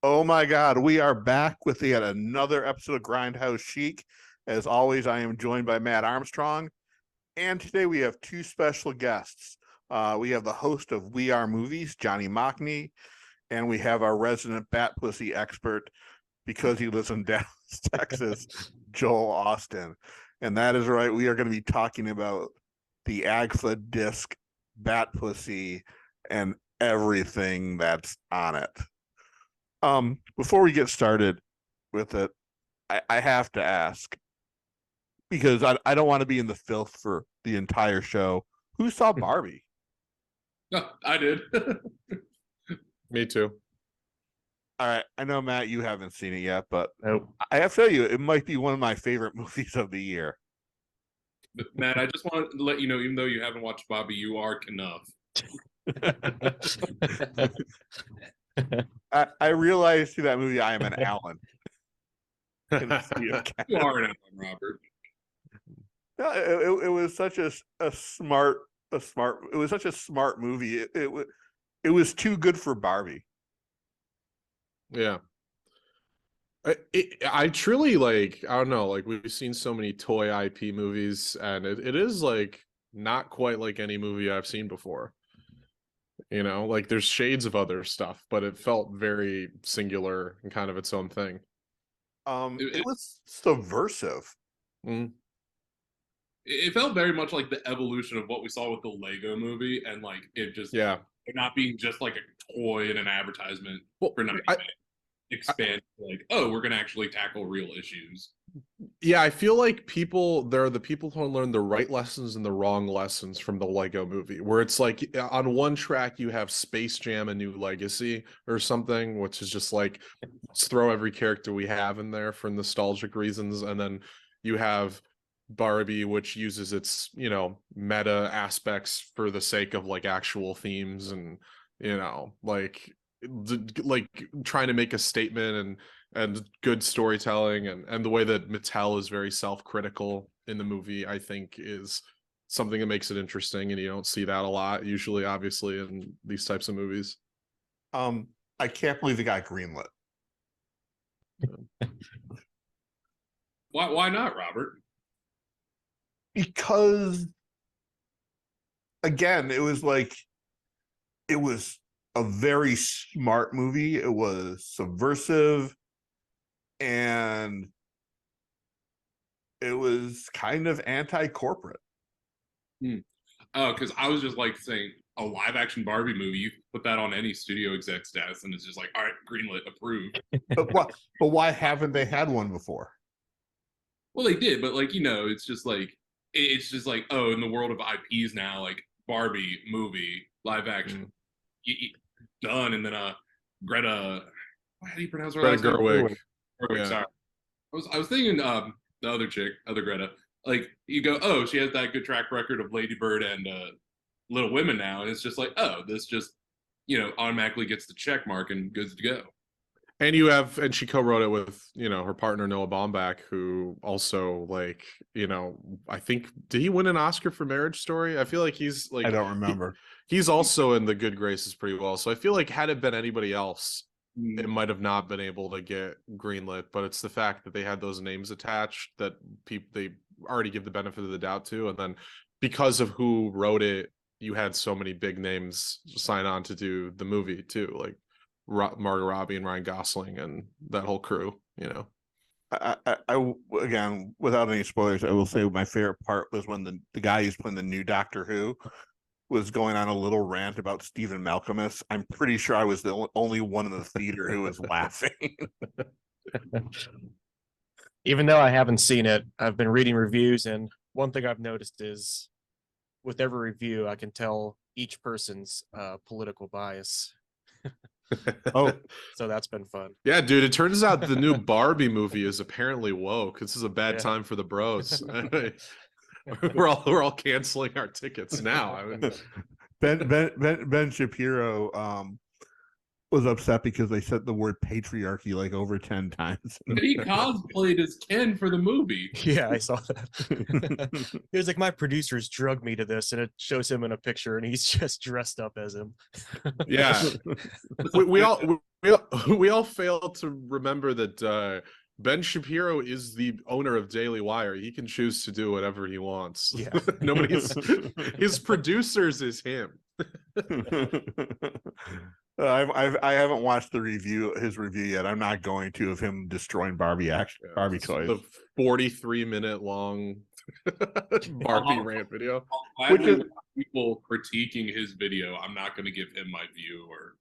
Oh my God, we are back with yet another episode of Grindhouse Chic. As always, I am joined by Matt Armstrong, and today we have two special guests. We have the host of We Are Movies, Johnny Mockney, and we have our resident bat pussy expert, because he lives in Dallas, Texas, Joel Austin. And that is right, we are going to be talking about the AGFA disc, bat pussy, and everything that's on it. Before we get started with it, I have to ask, because I don't want to be in the filth for the entire show. Who saw Barbie? No, I did. Me too. All right, I know, Matt, you haven't seen it yet, but Nope. I have to tell you, it might be one of my favorite movies of the year. But Matt, I just want to let you know, even though you haven't watched Bobby, you are Knuff. I realized through that movie I am an Allen. You are an Alan, Robert. No, it was such a smart it was such a smart movie. It was too good for Barbie. Yeah. I truly like, I don't know, like we've seen so many toy IP movies, and it is like not quite like any movie I've seen before. You know, like there's shades of other stuff, but it felt very singular and kind of its own thing. It was subversive. Mm. It felt very much like the evolution of what we saw with the Lego movie, and like it just not being just like a toy and an advertisement for nothing. Expand like, oh, we're gonna actually tackle real issues. Yeah, I feel like there are the people who learn the right lessons and the wrong lessons from the Lego movie, where it's like on one track you have Space Jam: A New Legacy or something, which is just like, let's throw every character we have in there for nostalgic reasons, and then you have Barbie, which uses its, meta aspects for the sake of like actual themes, and like trying to make a statement and good storytelling, and the way that Mattel is very self-critical in the movie, I think, is something that makes it interesting, and you don't see that a lot usually, obviously, in these types of movies. I can't believe it got greenlit. Why not, Robert? Because again, it was a very smart movie. It was subversive, and it was kind of anti-corporate. Oh, because I was just like saying, a live action Barbie movie, you put that on any studio exec's desk and it's just like, all right, greenlit, approved. But why haven't they had one before? Well, they did, but like, it's just like, oh, in the world of IPs now, like Barbie movie, live action, done. And then Greta, how do you pronounce her last name? Gerwig. Yeah. Sorry. I was thinking the other chick, other Greta. Like, you go, oh, she has that good track record of Lady Bird and Little Women now, and it's just like, oh, this just automatically gets the check mark and good to go. And she co-wrote it with, her partner Noah Baumbach, who also, like, I think, did he win an Oscar for Marriage Story? I feel like he's like, I don't remember. He's also in The Good Graces pretty well. So I feel like had it been anybody else, it might have not been able to get greenlit, but it's the fact that they had those names attached that they already give the benefit of the doubt to, and then because of who wrote it, you had so many big names sign on to do the movie too, like Margot Robbie and Ryan Gosling and that whole crew. I again, without any spoilers, I will say my favorite part was when the guy who's playing the new Doctor Who was going on a little rant about Stephen Malcolmus. I'm pretty sure I was the only one in the theater who was laughing. Even though I haven't seen it, I've been reading reviews, and one thing I've noticed is with every review, I can tell each person's political bias. Oh, so that's been fun. Yeah, dude, it turns out the new Barbie movie is apparently woke. This is a bad time for the bros. we're all canceling our tickets now. Ben Shapiro was upset because they said the word patriarchy like over 10 times. And he cosplayed as Ken for the movie. Yeah, I saw that. He was like, my producers drug me to this, and it shows him in a picture, and he's just dressed up as him. Yeah, we all fail to remember that Ben Shapiro is the owner of Daily Wire. He can choose to do whatever he wants. Yeah. Nobody's his producers is him. I haven't watched his review yet. I'm not going to, of him destroying Barbie toys. The 43-minute long Barbie rant video. Which is people critiquing his video. I'm not going to give him my view or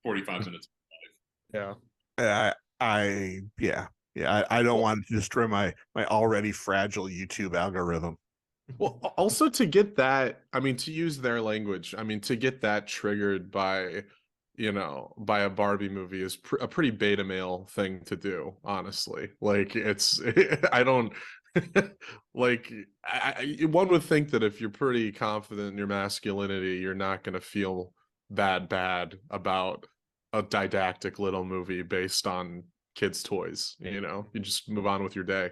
45 minutes of life. Yeah. I don't want to destroy my already fragile YouTube algorithm. Well, also to get that, I mean, to use their language, I mean, to get that triggered by, by a Barbie movie is a pretty beta male thing to do, honestly. Like, I don't, like, one would think that if you're pretty confident in your masculinity, you're not going to feel bad about a didactic little movie based on kids' toys. You just move on with your day.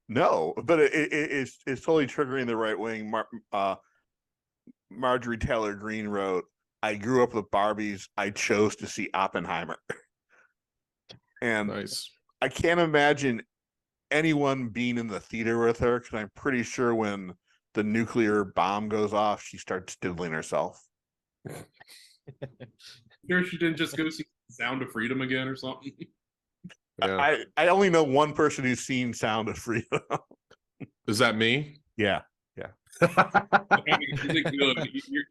No, but it's totally triggering the right wing. Marjorie Taylor Greene wrote, "I grew up with Barbies. I chose to see Oppenheimer." And nice. I can't imagine anyone being in the theater with her, because I'm pretty sure when the nuclear bomb goes off, she starts diddling herself. Sure, she didn't just go see Sound of Freedom again or something. Yeah. I only know one person who's seen Sound of Freedom. Is that me? Yeah.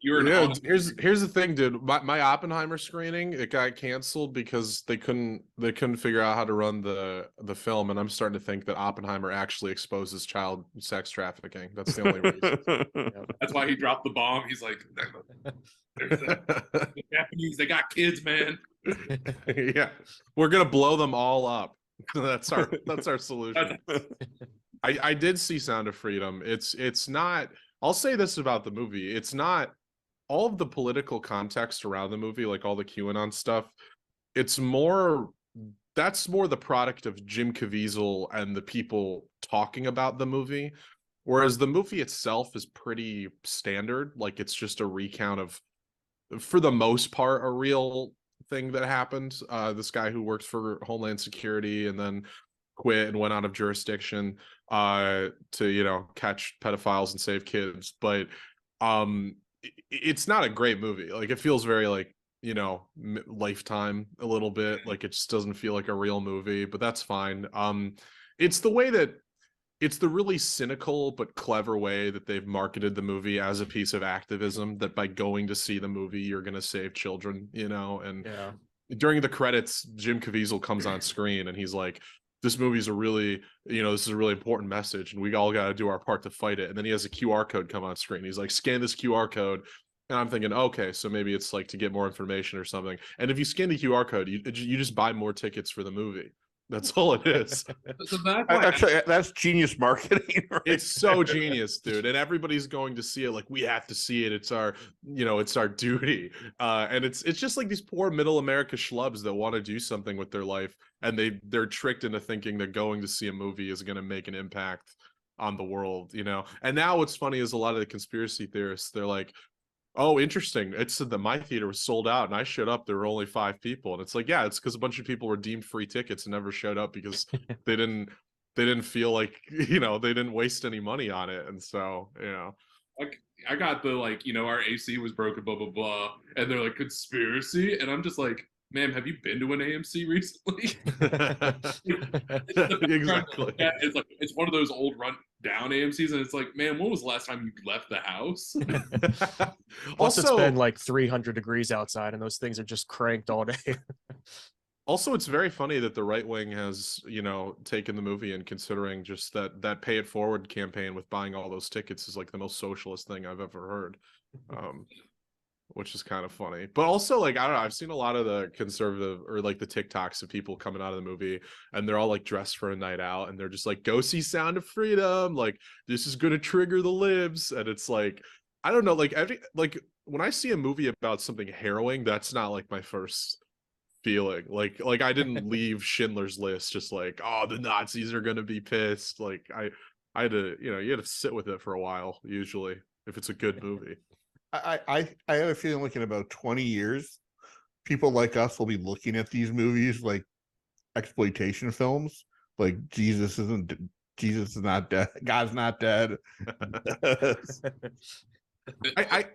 You're here's the thing, dude. My Oppenheimer screening, it got canceled because they couldn't figure out how to run the film, and I'm starting to think that Oppenheimer actually exposes child sex trafficking. That's the only reason. That's why he dropped the bomb. He's like, the Japanese, they got kids, man. Yeah, we're gonna blow them all up. That's our solution. I did see Sound of Freedom. It's not, I'll say this about the movie. It's not all of the political context around the movie, like all the QAnon stuff. That's more the product of Jim Caviezel and the people talking about the movie. Whereas the movie itself is pretty standard. Like, it's just a recount of, for the most part, a real thing that happened. This guy who worked for Homeland Security and then quit and went out of jurisdiction to catch pedophiles and save kids. But it's not a great movie. Like, it feels very like Lifetime a little bit. Like, it just doesn't feel like a real movie, but that's fine. It's the really cynical but clever way that they've marketed the movie as a piece of activism, that by going to see the movie you're going to save children, and during the credits Jim Caviezel comes on screen and he's like, this movie's a really, this is a really important message and we all got to do our part to fight it. And then he has a QR code come on screen. He's like, scan this QR code. And I'm thinking, okay, so maybe it's like to get more information or something. And if you scan the QR code, you just buy more tickets for the movie. That's all it is. So that's genius marketing. Right? It's so genius, dude. And everybody's going to see it. Like, we have to see it. It's our duty. And it's just like these poor middle America schlubs that want to do something with their life, and they're tricked into thinking that going to see a movie is going to make an impact on the world, And now what's funny is a lot of the conspiracy theorists, they're like, oh, interesting. It said that my theater was sold out and I showed up, there were only 5 people. And it's like, yeah, it's because a bunch of people were deemed free tickets and never showed up because they didn't feel like, they didn't waste any money on it. And so, like, I got the, our AC was broken, blah, blah, blah. And they're like, conspiracy. And I'm just like, ma'am, have you been to an AMC recently? Exactly. It's one of those old run down AMCs, and it's like, man, when was the last time you left the house? Plus, it's been like 300 degrees outside, and those things are just cranked all day. Also, it's very funny that the right wing has, taken the movie and considering just that pay it forward campaign with buying all those tickets is like the most socialist thing I've ever heard. Which is kind of funny. But also, like, I don't know, I've seen a lot of the conservative or like the TikToks of people coming out of the movie and they're all like dressed for a night out and they're just like, go see Sound of Freedom, like, this is gonna trigger the libs. And it's like, I don't know, like when I see a movie about something harrowing, that's not like my first feeling. Like I didn't leave Schindler's List just like, oh, the Nazis are gonna be pissed. Like I had to, you had to sit with it for a while, usually, if it's a good movie. I have a feeling like in about 20 years, people like us will be looking at these movies like exploitation films, like Jesus is not dead, God's not dead. I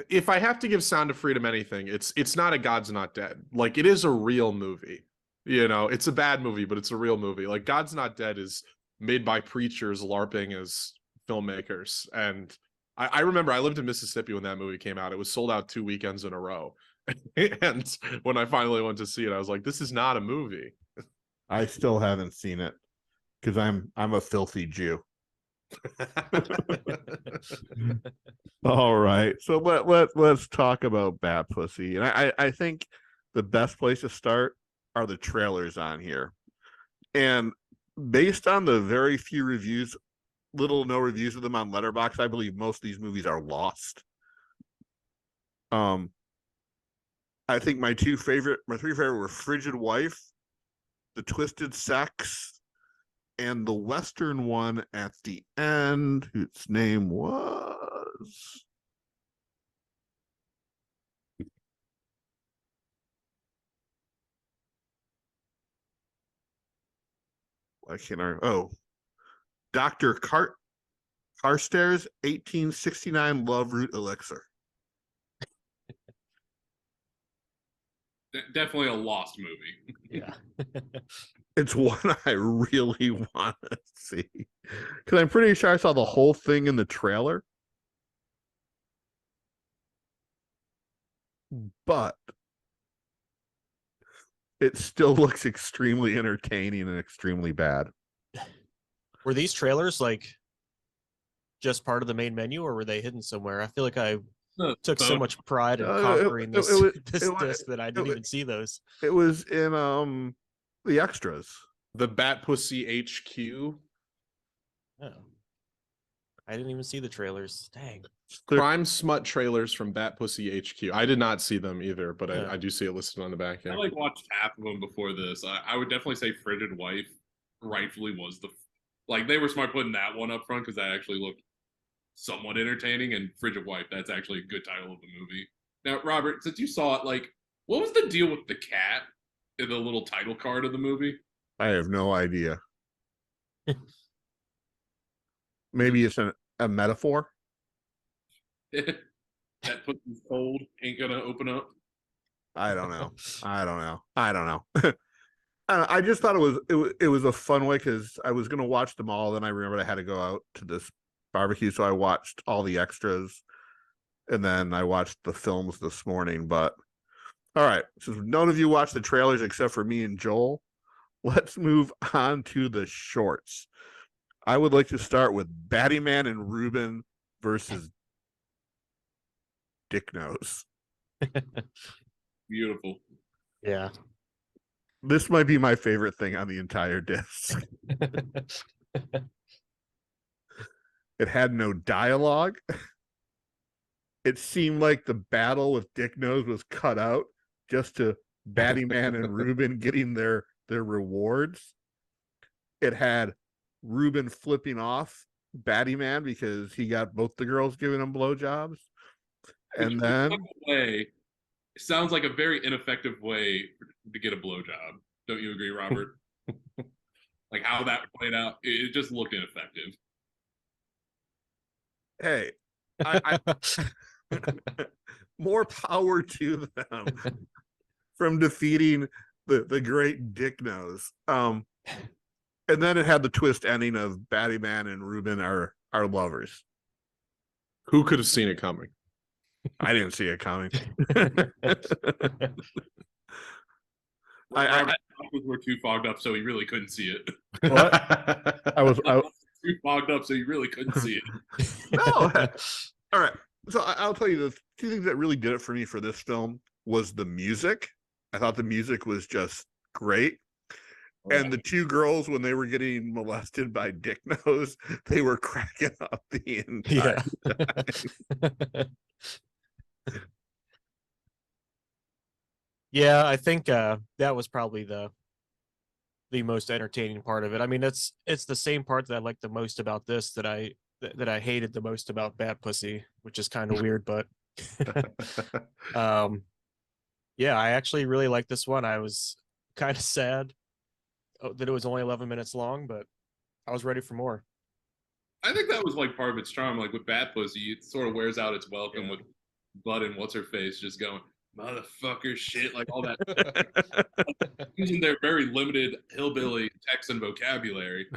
if I have to give Sound of Freedom anything, it's not a God's Not Dead. Like, it is a real movie. It's a bad movie, but it's a real movie. Like, God's Not Dead is made by preachers LARPing as filmmakers. And I remember I lived in Mississippi when that movie came out. It was sold out 2 weekends in a row. And when I finally went to see it, I was like, this is not a movie. I still haven't seen it because I'm a filthy Jew. All right, so let's talk about Bat Pussy, and I think the best place to start are the trailers on here, and based on the very few reviews, little no reviews of them on Letterboxd, I believe most of these movies are lost. I think my three favorite were Frigid Wife, The Twisted Sex, and the Western one at the end, whose name was Dr. Carstairs 1869 Love Root Elixir. Definitely a lost movie. Yeah. It's one I really want to see because I'm pretty sure I saw the whole thing in the trailer. But it still looks extremely entertaining and extremely bad. Were these trailers like just part of the main menu, or were they hidden somewhere? I feel like I took so much pride in conquering this disc that I didn't even see those. It was in the extras. The Bat Pussy HQ. Oh. I didn't even see the trailers. Dang. Crime smut trailers from Bat Pussy HQ. I did not see them either, but I do see it listed on the back here. I watched half of them before this. I would definitely say Frigid Wife rightfully was they were smart putting that one up front because that actually looked somewhat entertaining, and Frigid Wife, that's actually a good title of the movie. Now, Robert, since you saw it, what was the deal with the cat in the little title card of the movie? I have no idea. Maybe it's a metaphor. That pussy's cold, ain't gonna open up. I don't know. I just thought it was a fun way because I was gonna watch them all, then I remembered I had to go out to this barbecue, so I watched all the extras, and then I watched the films this morning. But all right, since none of you watched the trailers except for me and Joel, let's move on to the shorts. I would like to start with Battyman and Ruben versus Dick Nose. Beautiful. Yeah. This might be my favorite thing on the entire disc. It had no dialogue. It seemed like the battle with Dick Nose was cut out just to Battyman and Ruben getting their rewards. It had Ruben flipping off Battyman because he got both the girls giving him blowjobs. And then it sounds like a very ineffective way to get a blowjob. Don't you agree, Robert? Like how that played out, it just looked ineffective. Hey, I more power to them from defeating the great Dick Nose. And then it had the twist ending of Battyman and Ruben are lovers. Who could have seen it coming? I didn't see it coming. I were too fogged up, so he really couldn't see it. What? I was too fogged up, so he really couldn't see it. No. All right. So I'll tell you the two things that really did it for me for this film was the music. I thought the music was just great. And the two girls, when they were getting molested by Dick Nose, they were cracking up the entire Yeah. Yeah, I think that was probably the most entertaining part of it. I mean, it's the same part that I like the most about this that I hated the most about Bad Pussy, which is kind of weird, but yeah, I actually really like this one. I was kind of sad that it was only 11 minutes long, but I was ready for more. I think that was like part of its charm. Like with Bad Pussy, it sort of wears out its welcome with Bud and what's her face just going motherfucker shit, like all that using their very limited hillbilly Texan vocabulary.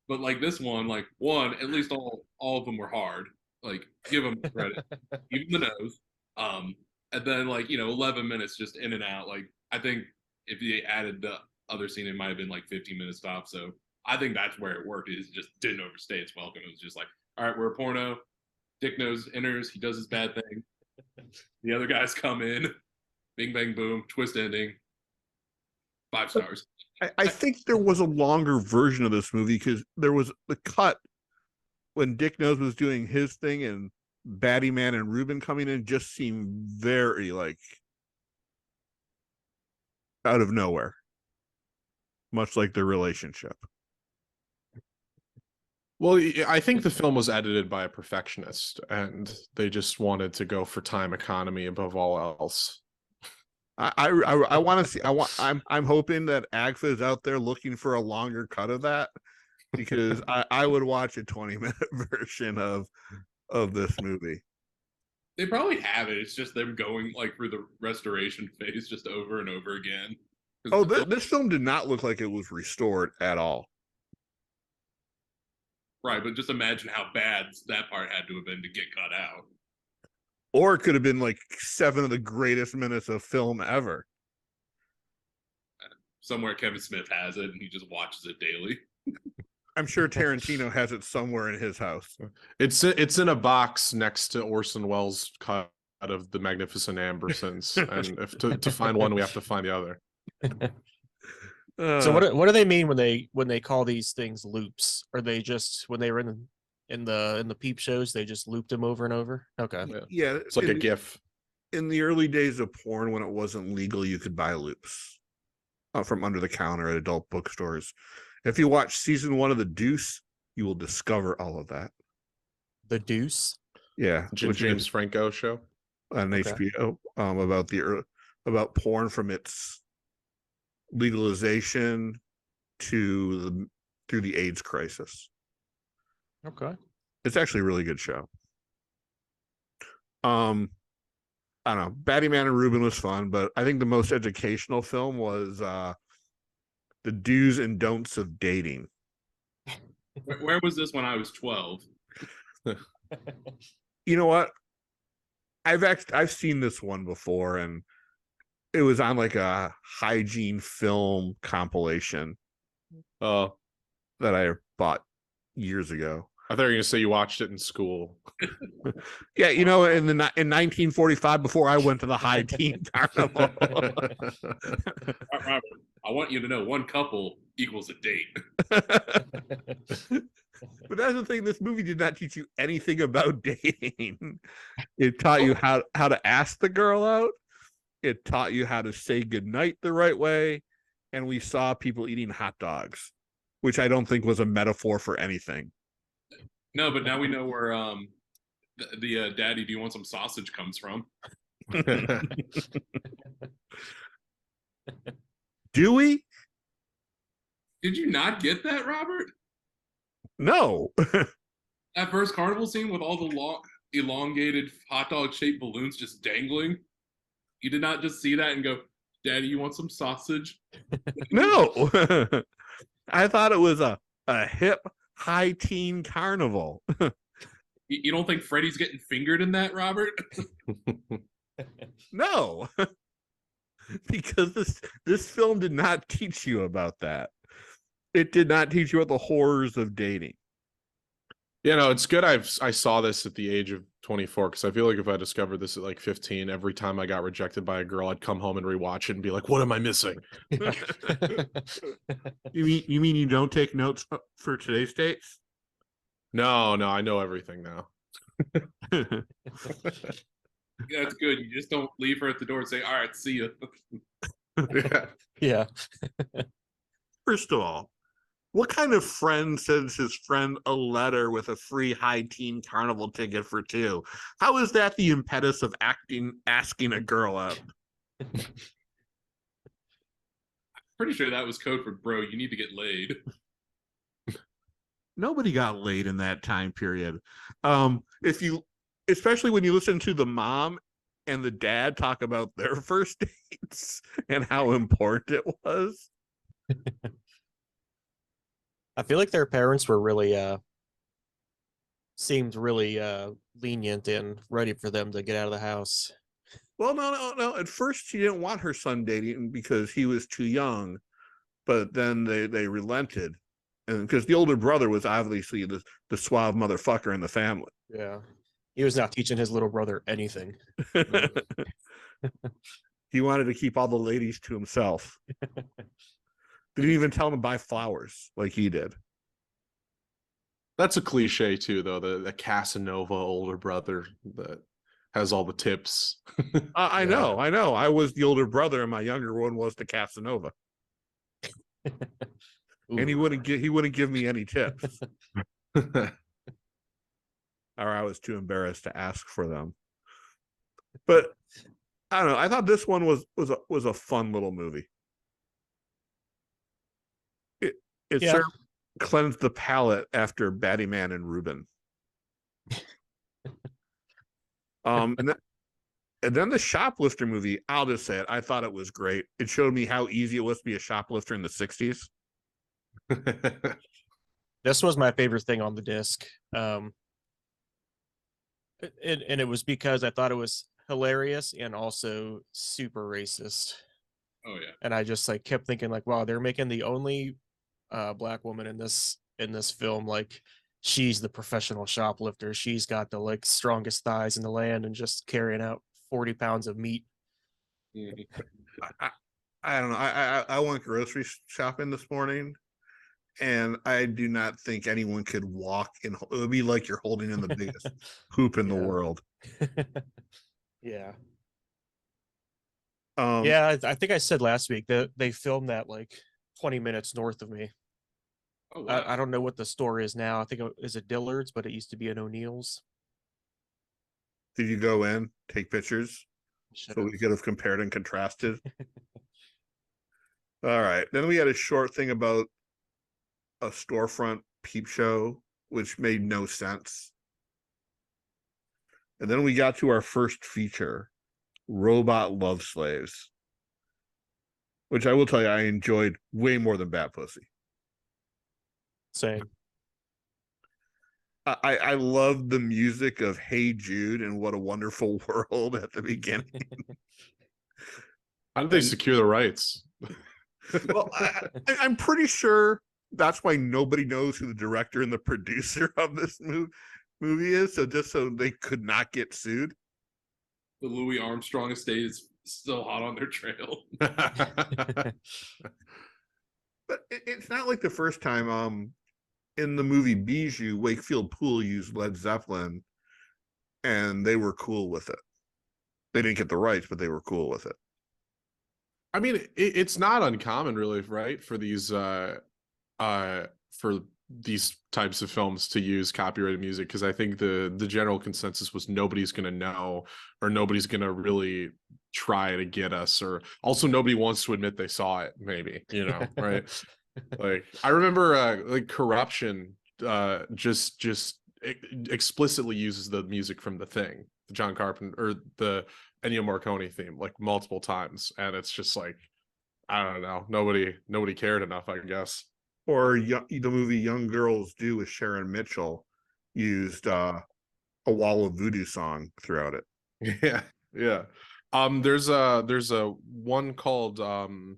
But like this one, like at least all of them were hard. Like give them credit, even the nose. And then like 11 minutes just in and out. Like I think if they added the other scene, it might have been like 15 minutes stop. So I think that's where it worked. It just didn't overstay its welcome. It was just like, all right, we're a porno. Dick Nose enters. He does his bad thing. The other guys come in. Bing, bang, boom. Twist ending. 5 stars. I think there was a longer version of this movie because there was the cut when Dick Nose was doing his thing and Batty Man and Ruben coming in just seemed very like out of nowhere, much like their relationship. Well, I think the film was edited by a perfectionist, and they just wanted to go for time economy above all else. I want to see. I'm hoping that AGFA is out there looking for a longer cut of that, because I would watch a 20-minute version of this movie. They probably have it. It's just them going like through the restoration phase just over and over again. Oh, this film did not look like it was restored at all. Right, but just imagine how bad that part had to have been to get cut out. Or it could have been like 7 of the greatest minutes of film ever. Somewhere Kevin Smith has it and he just watches it daily. I'm sure Tarantino has it somewhere in his house. It's in a box next to Orson Welles' cut of The Magnificent Ambersons, and if to find one, we have to find the other. So what do they mean when they call these things loops? Are they just when they were in the peep shows they just looped them over and over? Okay. Yeah, It's like a GIF. In the early days of porn, when it wasn't legal, you could buy loops from under the counter at adult bookstores. If you watch season 1 of The Deuce, you will discover all of that. The Deuce? Yeah, James Franco show on HBO about porn from its legalization through the AIDS crisis. Okay. It's actually a really good show. I don't know. Batty Man and Ruben was fun, but I think the most educational film was The Do's and Don'ts of Dating. Where was this when I was 12? You know what? I've seen this one before, and it was on like a hygiene film compilation that I bought years ago. I thought you were going to say you watched it in school. Yeah, in 1945, before I went to the high teen carnival. Robert, I want you to know 1 couple equals a date. But that's the thing, this movie did not teach you anything about dating. It taught you how to ask the girl out. It taught you how to say goodnight the right way. And we saw people eating hot dogs, which I don't think was a metaphor for anything. No, but now we know where the daddy, do you want some sausage comes from. Do we? Did you not get that, Robert? No. That first carnival scene with all the long, elongated hot dog shaped balloons just dangling. You did not just see that and go, Daddy, you want some sausage? No. I thought it was a hip high teen carnival. You don't think Freddy's getting fingered in that, Robert? No. Because this film did not teach you about that. It did not teach you about the horrors of dating. It's good I saw this at the age of 24, because I feel like if I discovered this at like 15, every time I got rejected by a girl, I'd come home and rewatch it and be like, what am I missing? You mean you don't take notes for today's dates? No, I know everything now. That's good. You just don't leave her at the door and say, all right, see you. Yeah. Yeah. First of all, what kind of friend sends his friend a letter with a free high teen carnival ticket for two? How is that the impetus of asking a girl out? Pretty sure that was code for bro, you need to get laid. Nobody got laid in that time period. Especially when you listen to the mom and the dad talk about their first dates and how important it was. I feel like their parents were really seemed really lenient and ready for them to get out of the house. Well, no. At first, she didn't want her son dating because he was too young, but then they relented, and because the older brother was obviously the suave motherfucker in the family. Yeah. He was not teaching his little brother anything. He wanted to keep all the ladies to himself. Didn't even tell him to buy flowers like he did. That's a cliche too, though. The Casanova older brother that has all the tips. I know. I was the older brother, and my younger one was the Casanova, and he wouldn't give me any tips, or I was too embarrassed to ask for them. But I don't know. I thought this one was a fun little movie. It Yeah. cleansed the palate after Batman and Reuben. And then the shoplifter movie, I'll just say it, I thought it was great. It showed me how easy it was to be a shoplifter in the 60s. This was my favorite thing on the disc. And it was because I thought it was hilarious and also super racist. Oh yeah. And I just like kept thinking like, wow, they're making the only black woman in this film like she's the professional shoplifter. She's got the like strongest thighs in the land and just carrying out 40 pounds of meat. I don't know. I went grocery shopping this morning, and I do not think anyone could walk in. It would be like you're holding in the biggest hoop in the world. Yeah. Um, Yeah, I think I said last week that they filmed that like 20 minutes north of me. Oh wow. I don't know what the store is now. I think it is a Dillard's, but it used to be an O'Neill's. Did you go in, take pictures, so we could have compared and contrasted? All right. Then we had a short thing about a storefront peep show, which made no sense. And then we got to our first feature, Robot Love Slaves, which I will tell you I enjoyed way more than Bat Pussy. Same. I love the music of Hey Jude and What a Wonderful World at the beginning. How did they secure the rights? Well, I'm pretty sure that's why nobody knows who the director and the producer of this movie is. So just so they could not get sued. The Louis Armstrong estate is still hot on their trail. But it's not like the first time. In the movie Bijou, Wakefield Pool used Led Zeppelin, and they were cool with it. They didn't get the rights, but they were cool with it. I mean, it's not uncommon, really, right, for these types of films to use copyrighted music, because I think the general consensus was nobody's going to know, or nobody's going to really try to get us, or also nobody wants to admit they saw it, maybe, right? Like I remember like Corruption just explicitly uses the music from The Thing, the John Carpenter or the Ennio Morricone theme, like multiple times, and it's just like, I don't know, nobody cared enough, I guess. Or the movie Young Girls Do with Sharon Mitchell used a Wall of Voodoo song throughout it. Yeah. There's a one called The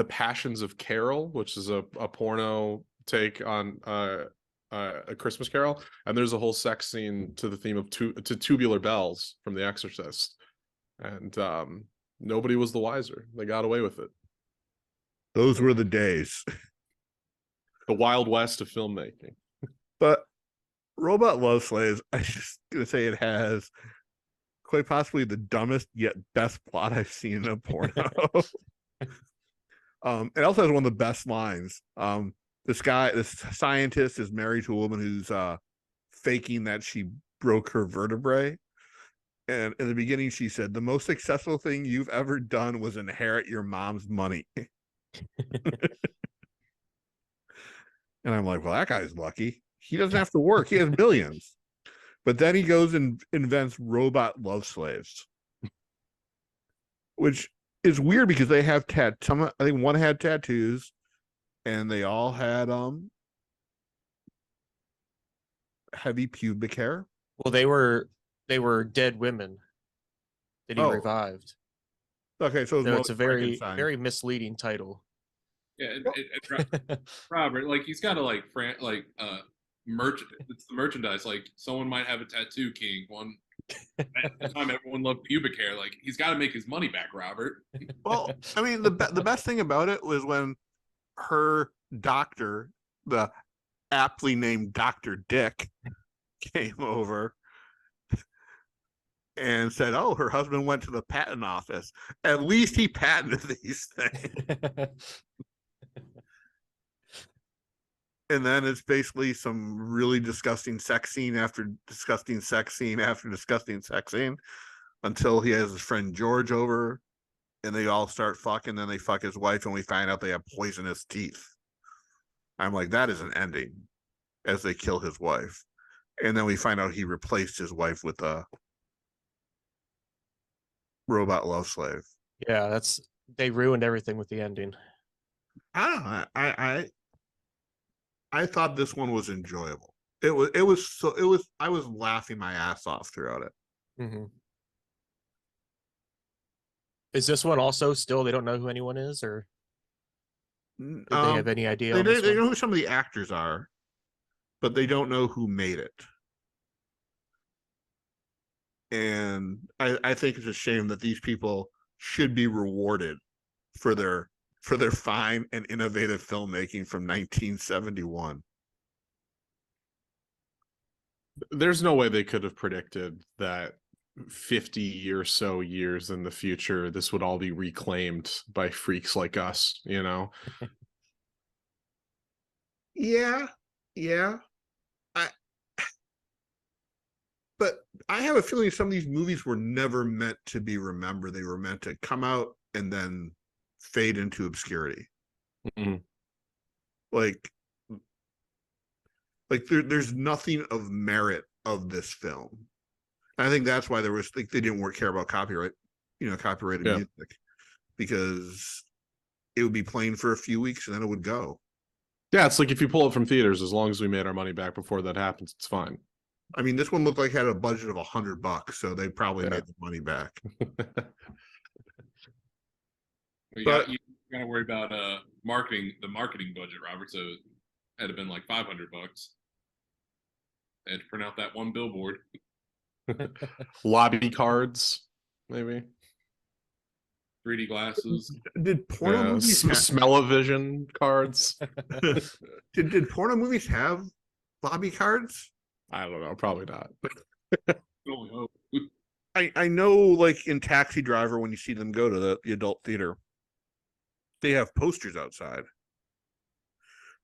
Passions of Carol, which is a porno take on A Christmas Carol, and there's a whole sex scene to the theme of to Tubular Bells from The Exorcist, and nobody was the wiser. They got away with it. Those were the days. The Wild West of filmmaking. But Robot Love Slaves, I just gonna say it has quite possibly the dumbest yet best plot I've seen in a porno. It also has one of the best lines. This scientist is married to a woman who's faking that she broke her vertebrae. And in the beginning, she said, "The most successful thing you've ever done was inherit your mom's money." And I'm like, well, that guy's lucky. He doesn't have to work. He has billions. But then he goes and invents robot love slaves, which is weird because they have I think one had tattoos, and they all had heavy pubic hair. Well, they were dead women that he revived. Okay, so it's a very misleading title. Yeah, Robert, like he's got to it's the merchandise. Like someone might have a tattoo king. One at the time, everyone loved pubic hair. Like he's got to make his money back, Robert. Well, I mean, the best thing about it was when her doctor, the aptly named Dr. Dick, came over and said, "Oh, her husband went to the patent office. At least he patented these things." And then it's basically some really disgusting sex scene after disgusting sex scene after disgusting sex scene until he has his friend George over and they all start fucking. Then they fuck his wife and we find out they have poisonous teeth. I'm like, that is an ending as they kill his wife. And then we find out he replaced his wife with a robot love slave. Yeah, they ruined everything with the ending. I don't know. I thought this one was enjoyable. I was laughing my ass off throughout it. Mm-hmm. Is this one also still they don't know who anyone is, or do they have any idea? They know who some of the actors are, but they don't know who made it. And I think it's a shame that these people should be rewarded for their fine and innovative filmmaking from 1971. There's no way they could have predicted that 50 or so years in the future, this would all be reclaimed by freaks like us, you know? Yeah. But I have a feeling some of these movies were never meant to be remembered. They were meant to come out and then fade into obscurity. Mm-hmm. Like there's nothing of merit of this film. And I think that's why they didn't care about copyrighted music, because it would be playing for a few weeks and then it would go. Yeah, it's like if you pull it from theaters, as long as we made our money back before that happens, it's fine. I mean, this one looked like it had a budget of $100, so they probably made the money back. You got to worry about the marketing budget, Robert. So it had been like $500. They had to print out that one billboard. Lobby cards, maybe. 3D glasses. Did porno movies smell-o-vision cards? Did porno movies have lobby cards? I don't know, probably not. I know, like in Taxi Driver, when you see them go to the adult theater, they have posters outside.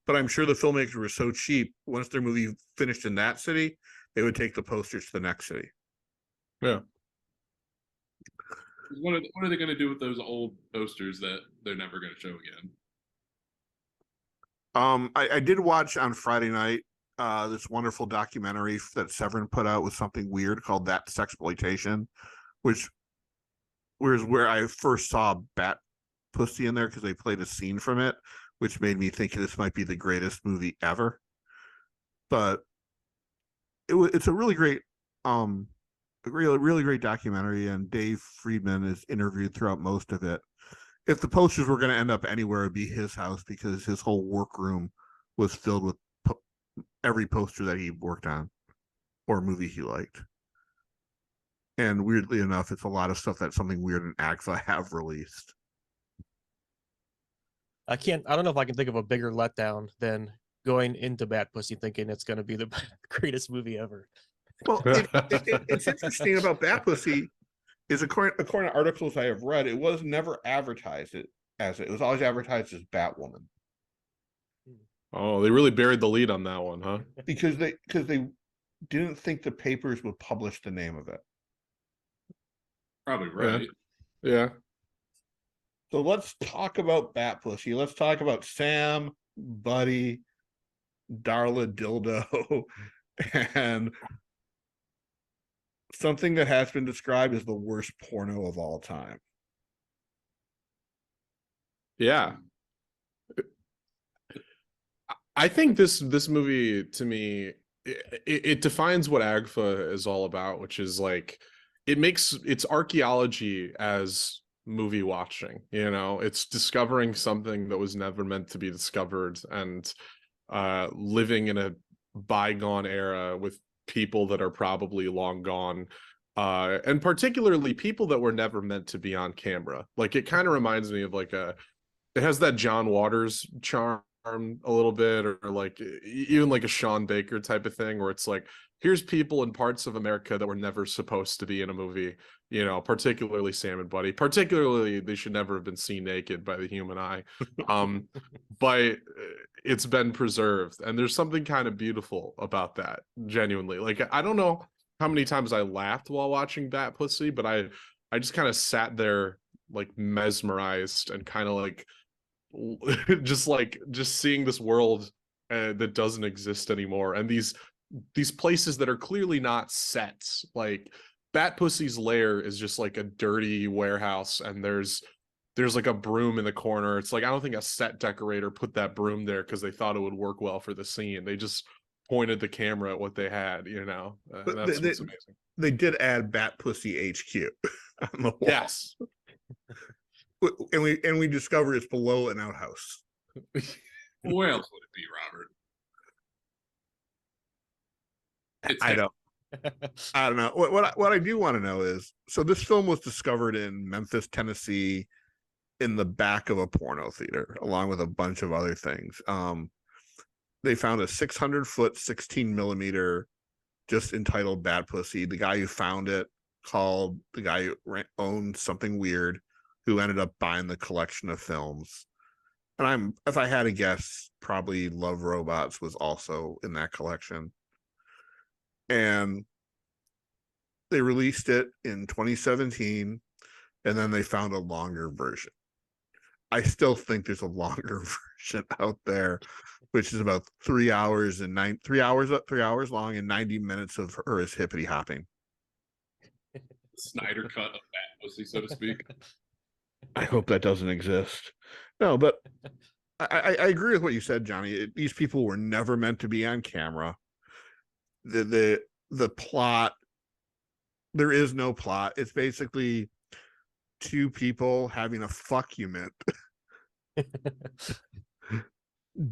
But I'm sure the filmmakers were so cheap, once their movie finished in that city, they would take the posters to the next city. Yeah. What are they going to do with those old posters that they're never going to show again? I did watch on Friday night this wonderful documentary that Severin put out with something weird called That Sexploitation, which was where I first saw Bat Pussy in there because they played a scene from it, which made me think this might be the greatest movie ever. But it's a really great really great documentary, and Dave Friedman is interviewed throughout most of it. If the posters were going to end up anywhere, it'd be his house, because his whole workroom was filled with every poster that he worked on or movie he liked. And weirdly enough, it's a lot of stuff that Something Weird and Agfa have released. I don't know if I can think of a bigger letdown than going into Bat Pussy thinking it's going to be the greatest movie ever. Well, it's interesting about Bat Pussy is according to articles I have read, it was never advertised as it was always advertised as Batwoman. Oh, they really buried the lead on that one, huh? Because they didn't think the papers would publish the name of it. Probably right. Yeah. So let's talk about Bat Pussy. Let's talk about Sam, Buddy, Darla, Dildo, and something that has been described as the worst porno of all time. Yeah. I think this movie, to me, it defines what Agfa is all about, which is like it's archaeology as movie watching. You know, it's discovering something that was never meant to be discovered, and living in a bygone era with people that are probably long gone, and particularly people that were never meant to be on camera. Like, it kind of reminds me of like it has that John Waters charm a little bit, or like even like a Sean Baker type of thing, where it's like, here's people in parts of America that were never supposed to be in a movie, you know, particularly Sam and Buddy. Particularly, they should never have been seen naked by the human eye. But it's been preserved, and there's something kind of beautiful about that, genuinely. Like, I don't know how many times I laughed while watching Bat Pussy, but I just kind of sat there like mesmerized and kind of like just seeing this world that doesn't exist anymore, and these places that are clearly not sets. Like, Bat Pussy's lair is just like a dirty warehouse, and there's like a broom in the corner. It's like, I don't think a set decorator put that broom there because they thought it would work well for the scene. They just pointed the camera at what they had, you know. That's what's amazing. They did add Bat Pussy HQ on the wall. Yes. And we discover it's below an outhouse. Where else would it be, Robert? I don't know. What I do want to know is, so this film was discovered in Memphis, Tennessee, in the back of a porno theater, along with a bunch of other things. They found a 600-foot, 16 millimeter, just entitled Bat Pussy. The guy who found it called the guy who owned Something Weird, who ended up buying the collection of films. And if I had to guess, probably Love Robots was also in that collection. And they released it in 2017, and then they found a longer version. I still think there's a longer version out there, which is about 3 hours long and 90 minutes of her as hippity hopping. Snyder cut of Bat Pussy, so to speak. I hope that doesn't exist. No, but I agree with what you said, Johnny. These people were never meant to be on camera. The plot, there is no plot. It's basically two people having a fuckument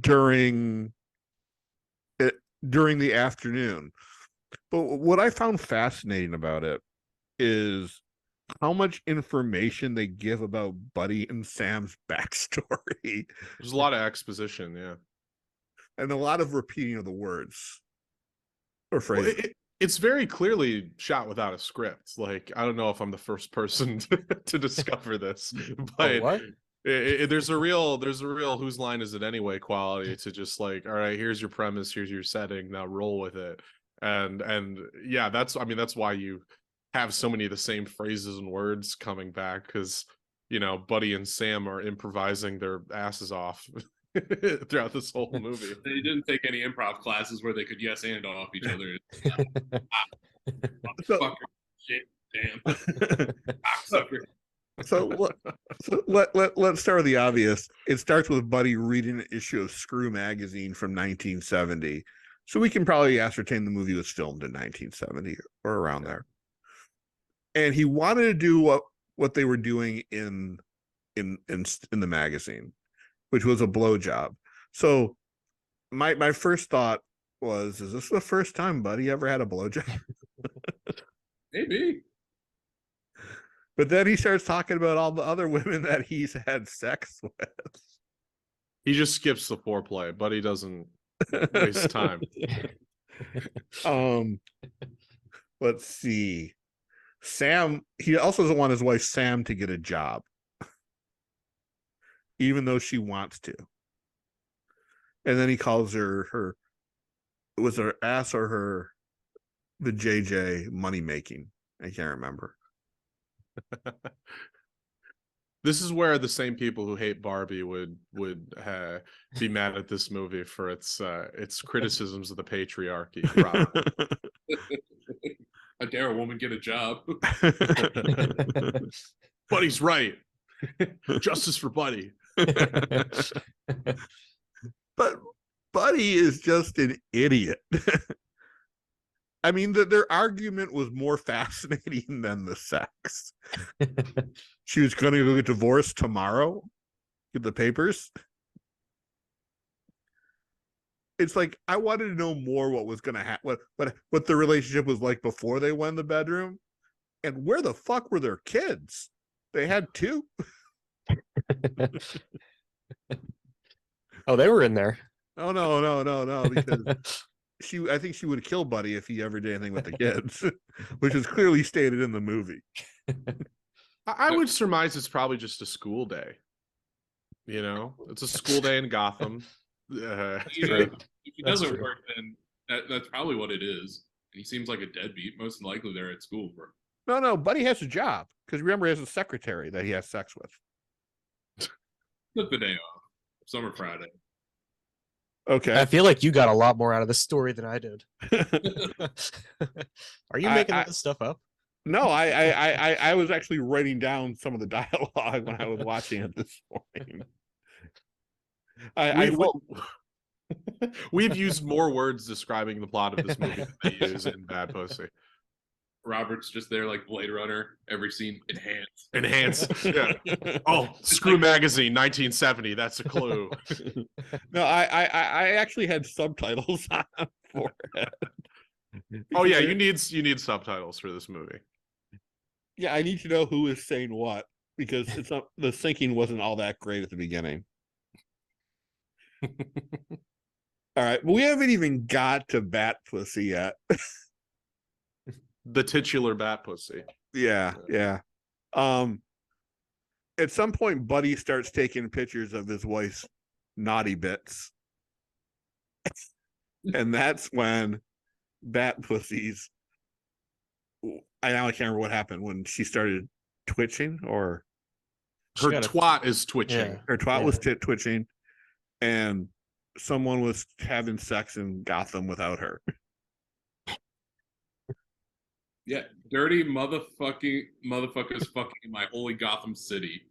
during the afternoon. But what I found fascinating about it is how much information they give about Buddy and Sam's backstory. There's a lot of exposition, yeah, and a lot of repeating of the words or phrases. Well, it's very clearly shot without a script. Like, I don't know if I'm the first person to discover this, but what? There's a real whose line is it anyway quality to just like, all right, here's your premise, here's your setting, now roll with it. And yeah, that's why you have so many of the same phrases and words coming back, because, you know, Buddy and Sam are improvising their asses off throughout this whole movie. They didn't take any improv classes where they could yes and off each other. Motherfucker, shit, damn. So let's start with the obvious. It starts with Buddy reading an issue of Screw magazine from 1970. So we can probably ascertain the movie was filmed in 1970 or around there. And he wanted to do what they were doing in the magazine, which was a blowjob. So my first thought was, is this the first time Buddy ever had a blowjob? Maybe. But then he starts talking about all the other women that he's had sex with. He just skips the foreplay, but he doesn't waste time. Let's see. Sam, he also doesn't want his wife Sam to get a job, even though she wants to. And then he calls her it was her ass or the JJ money making. I can't remember. This is where the same people who hate Barbie would be mad at this movie for its criticisms of the patriarchy. How dare a woman get a job? Buddy's right. Justice for Buddy. But Buddy is just an idiot. I mean, their argument was more fascinating than the sex. She was going to go get divorced tomorrow, get the papers. It's like, I wanted to know more what was going to happen, what the relationship was like before they went in the bedroom. And where the fuck were their kids? They had 2. Oh, they were in there. Oh, no, because I think she would kill Buddy if he ever did anything with the kids, which is clearly stated in the movie. I would surmise it's probably just a school day. You know, it's a school day in Gotham. If it doesn't work, then that's probably what it is. And he seems like a deadbeat. Most likely they're at school for. No, Buddy has a job because remember, he has a secretary that he has sex with. Took the day off. Summer Friday. Okay. I feel like you got a lot more out of the story than I did. Are you making this stuff up? No, I was actually writing down some of the dialogue when I was watching it this morning. We've used more words describing the plot of this movie than they use in Bad Pussy. Robert's just there like Blade Runner. Every scene enhance. Yeah. Oh, Screw Magazine, 1970. That's a clue. No, I actually had subtitles on for it. Oh yeah, you need subtitles for this movie. Yeah, I need to know who is saying what because it's not, the syncing wasn't all that great at the beginning. All right, but we haven't even got to Bat Pussy yet. The titular Bat Pussy. Yeah. At some point, Buddy starts taking pictures of his wife's naughty bits. And that's when Bat Pussy's, I can't remember what happened when she started twitching or her twat is twitching. Yeah. Her twat was twitching and someone was having sex in Gotham without her. Yeah, dirty motherfuckers fucking in my holy Gotham City.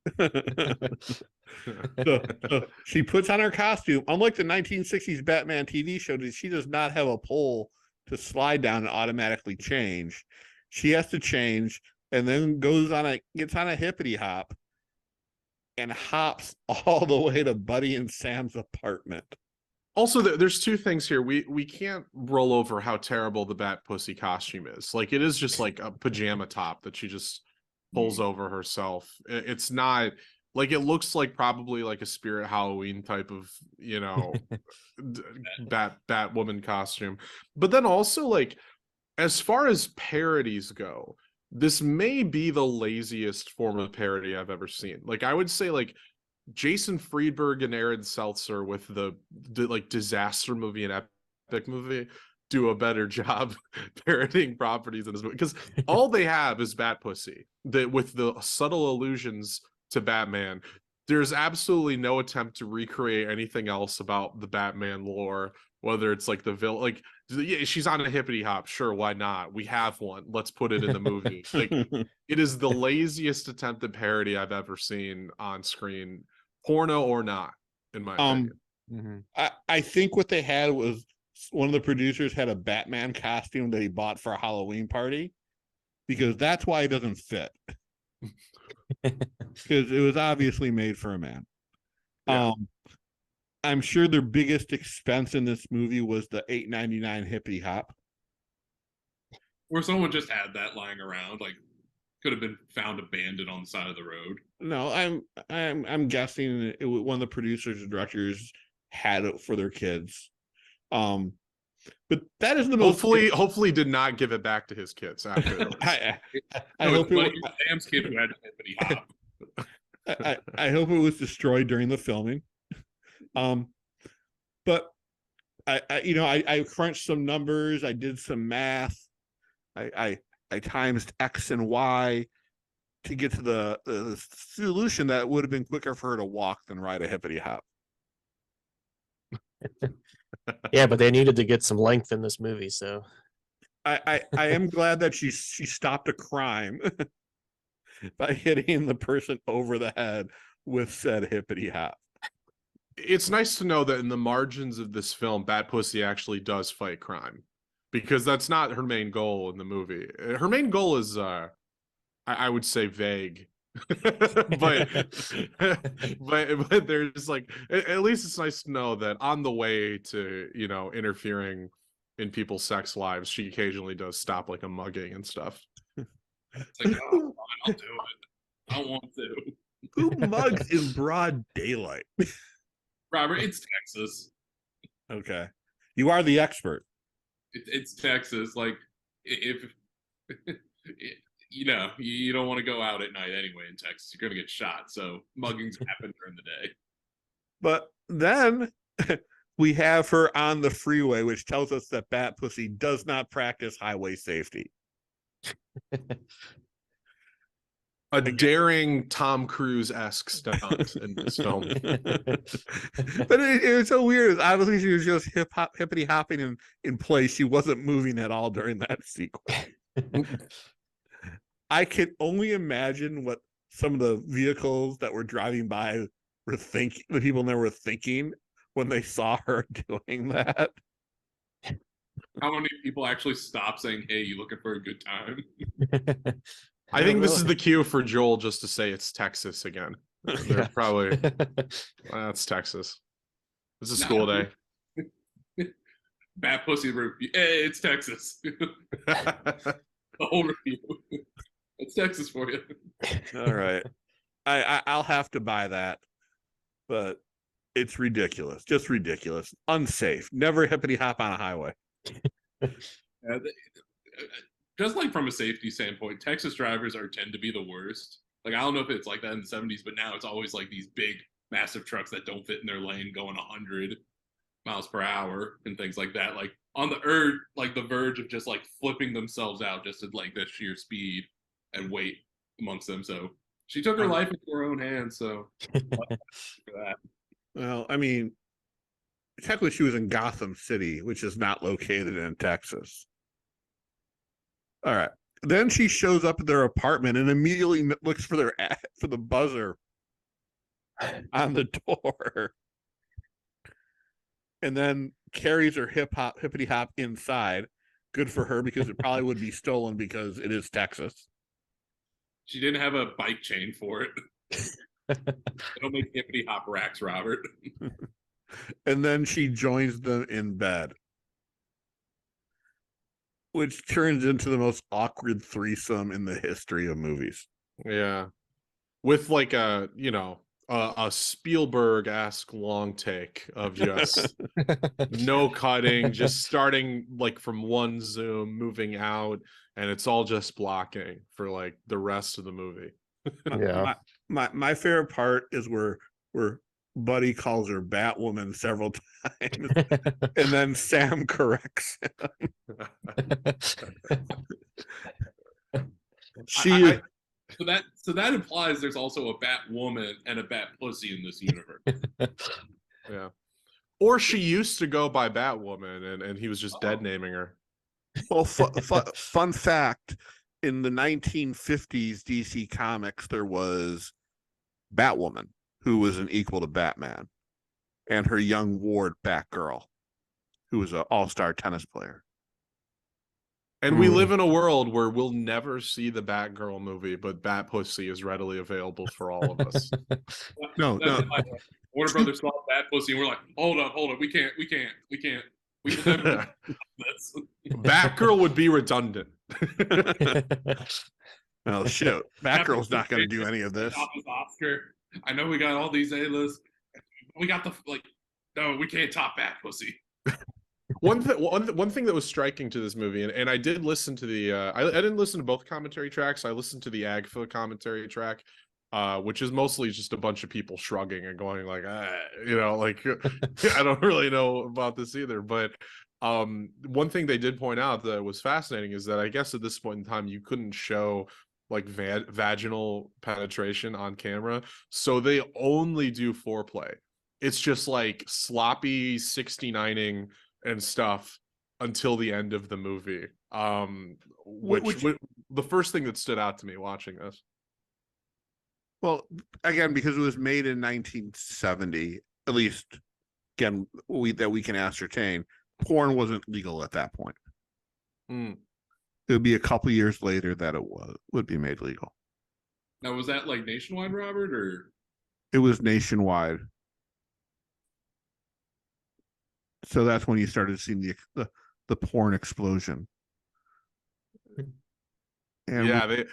So she puts on her costume. Unlike the 1960s Batman TV show, she does not have a pole to slide down and automatically change. She has to change and then gets on a hippity-hop and hops all the way to Buddy and Sam's apartment. Also, there's 2 things here. We can't roll over how terrible the Bat Pussy costume is. Like, it is just like a pajama top that she just pulls over herself. It's not like, it looks like probably like a Spirit Halloween type of, you know, Batwoman costume. But then also, like, as far as parodies go, this may be the laziest form of parody I've ever seen. Like, I would say, like, Jason Friedberg and Aaron Seltzer with the like disaster movie and epic movie do a better job parodying properties in this movie because all they have is Bat Pussy with the subtle allusions to Batman. There's absolutely no attempt to recreate anything else about the Batman lore, whether it's like the villain, like yeah, she's on a hippity hop, sure, why not? We have one, let's put it in the movie. Like, it is the laziest attempt at parody I've ever seen on screen, porno or not, in my opinion. I think what they had was one of the producers had a Batman costume that he bought for a Halloween party because that's why it doesn't fit. Because it was obviously made for a man. Yeah. I'm sure their biggest expense in this movie was the $8.99 Hippity-Hop. Or someone just had that lying around, like could have been found abandoned on the side of the road. No, I'm guessing one of the producers and directors had it for their kids. But that is the most. Hopefully, did not give it back to his kids afterwards. I No, hope it's like Sam's kid who had Hippity Hop. I hope it was destroyed during the filming. But I crunched some numbers. I did some math. I times X and Y to get to the solution that would have been quicker for her to walk than ride a Hippity-Hop. Yeah, but they needed to get some length in this movie, so I am glad that she stopped a crime by hitting the person over the head with said Hippity-Hop. It's nice to know that in the margins of this film, Bat Pussy actually does fight crime, because that's not her main goal in the movie. Her main goal is, I would say, vague. but there's like, at least it's nice to know that on the way to, interfering in people's sex lives, she occasionally does stop like a mugging and stuff. It's like, oh, fine, I'll do it. I want to. Who mugs in broad daylight? Robert, it's Texas. Okay, you are the expert. It's Texas. Like, if you don't want to go out at night anyway in Texas, you're gonna get shot. So muggings happen during the day. But then we have her on the freeway, which tells us that Bat Pussy does not practice highway safety. A daring Tom Cruise-esque stunt in this film. But it was so weird. Obviously, she was just hippity hopping in place. She wasn't moving at all during that sequence. I can only imagine what some of the vehicles that were driving by were thinking, the people there were thinking when they saw her doing that. How many people actually stop saying, "Hey, you looking for a good time?" I think this is the cue for Joel just to say it's Texas again. They're probably, that's Texas. It's a school day. Bat Pussy review. Hey, it's Texas. The whole review. It's Texas for you. All right. I'll have to buy that, but it's ridiculous. Just ridiculous. Unsafe. Never hippity hop on a highway. Just like from a safety standpoint, Texas drivers tend to be the worst. Like, I don't know if it's like that in the 70s, but now it's always like these big, massive trucks that don't fit in their lane going 100 miles per hour and things like that. Like on the verge of just like flipping themselves out just at like that sheer speed and weight amongst them. So she took her life into her own hands. So for that. Well, I mean, technically she was in Gotham City, which is not located in Texas. All right. Then she shows up at their apartment and immediately looks for the buzzer on the door, and then carries her hippity hop inside. Good for her, because it probably would be stolen because it is Texas. She didn't have a bike chain for it. They don't make hippity hop racks, Robert. And then she joins them in bed, which turns into the most awkward threesome in the history of movies. Yeah. With like a Spielberg-esque long take of just no cutting, just starting like from one zoom, moving out, and it's all just blocking for like the rest of the movie. Yeah. My favorite part is where Buddy calls her Batwoman several times, and then Sam corrects him. So that implies there's also a Batwoman and a Bat Pussy in this universe. Yeah. Or she used to go by Batwoman, and he was just dead naming her. Well, fun fact, in the 1950s DC Comics, there was Batwoman, who was an equal to Batman, and her young ward, Batgirl, who was an all-star tennis player. And we live in a world where we'll never see the Batgirl movie, but Bat Pussy is readily available for all of us. No, no. Warner Brothers saw Bad Pussy, and we're like, hold up, we can't. We will never do this. Batgirl would be redundant. Oh shit, Batgirl's not going to do any of this. Oscar. I know we got all these A-lists. We got the no, we can't top Bad Pussy. One thing that was striking to this movie, and I did listen to the I didn't listen to both commentary tracks. I listened to the AGFA commentary track, which is mostly just a bunch of people shrugging and going like, like I don't really know about this either. But one thing they did point out that was fascinating is that I guess at this point in time you couldn't show like vaginal penetration on camera, so they only do foreplay. It's just like sloppy 69ing and stuff until the end of the movie. Which the first thing that stood out to me watching this. Well, again, because it was made in 1970, at least again that we can ascertain, porn wasn't legal at that point. It would be a couple years later that it would be made legal. Now, was that like nationwide, Robert, or? It was nationwide. So that's when you started seeing the porn explosion. And yeah,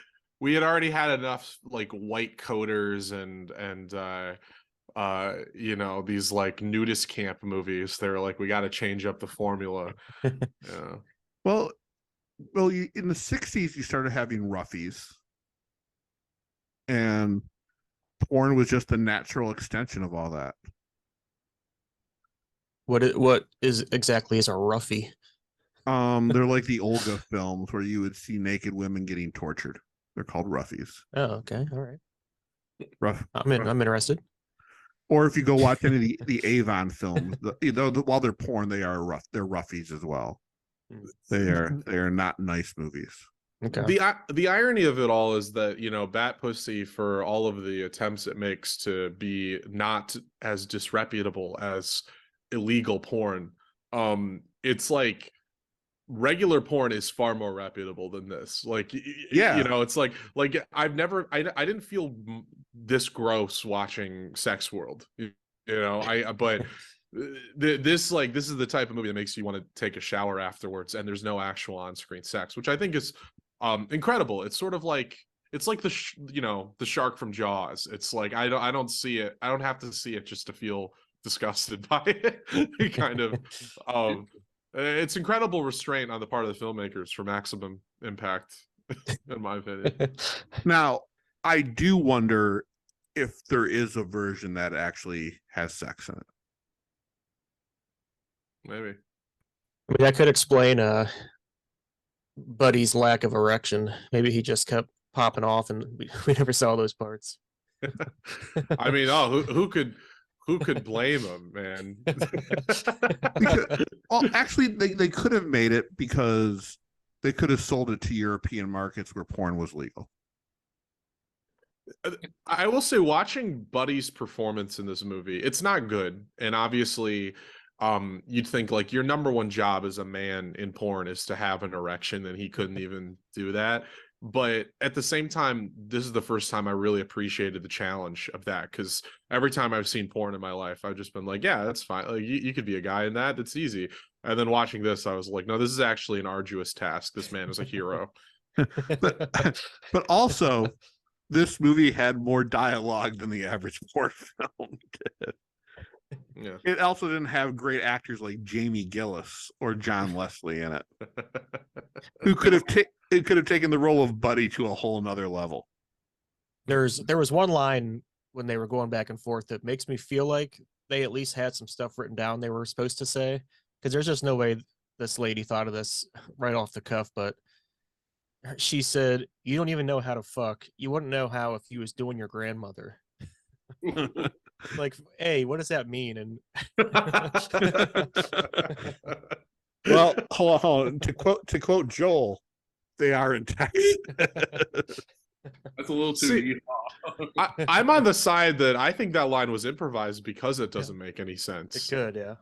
we had already had enough like white coders and these like nudist camp movies. They're like, we got to change up the formula. Yeah. Well, in the 60s you started having roughies, and porn was just a natural extension of all that. What is exactly is a roughie? They're like the Olga films where you would see naked women getting tortured. They're called roughies. Oh, okay, all right. Rough. I'm interested. Or if you go watch any of the Avon films, while they're porn, they are rough. They're roughies as well. They are not nice movies. Okay. The irony of it all is that, Bat Pussy, for all of the attempts it makes to be not as disreputable as illegal porn, it's like regular porn is far more reputable than this. Like, yeah, it's like I didn't feel this gross watching Sex World, but this is the type of movie that makes you want to take a shower afterwards, and there's no actual on-screen sex, which I think is incredible. It's sort of like the shark from Jaws. It's like I don't see it. I don't have to see it just to feel disgusted by it. Kind of it's incredible restraint on the part of the filmmakers for maximum impact, in my opinion. Now, I do wonder if there is a version that actually has sex in it. Maybe. I mean, that could explain Buddy's lack of erection. Maybe he just kept popping off, and we never saw those parts. I mean, who could blame him, man? Actually, they could have made it because they could have sold it to European markets where porn was legal. I will say, watching Buddy's performance in this movie, it's not good, and obviously you'd think like your number one job as a man in porn is to have an erection, and he couldn't even do that. But at the same time, this is the first time I really appreciated the challenge of that, because every time I've seen porn in my life, I've just been like, yeah, that's fine. Like you could be a guy in that. It's easy. And then watching this, I was like, no, this is actually an arduous task. This man is a hero. but also, this movie had more dialogue than the average porn film did. Yeah. It also didn't have great actors like Jamie Gillis or John Leslie in it, who could have taken the role of Buddy to a whole nother level. There was one line when they were going back and forth that makes me feel like they at least had some stuff written down they were supposed to say, because there's just no way this lady thought of this right off the cuff. But she said, "You don't even know how to fuck. You wouldn't know how if you was doing your grandmother." Like, hey, what does that mean? And well, hold on. To quote Joel, they are in Texas. That's a little too. I'm on the side that I think that line was improvised because it doesn't make any sense. It could, yeah.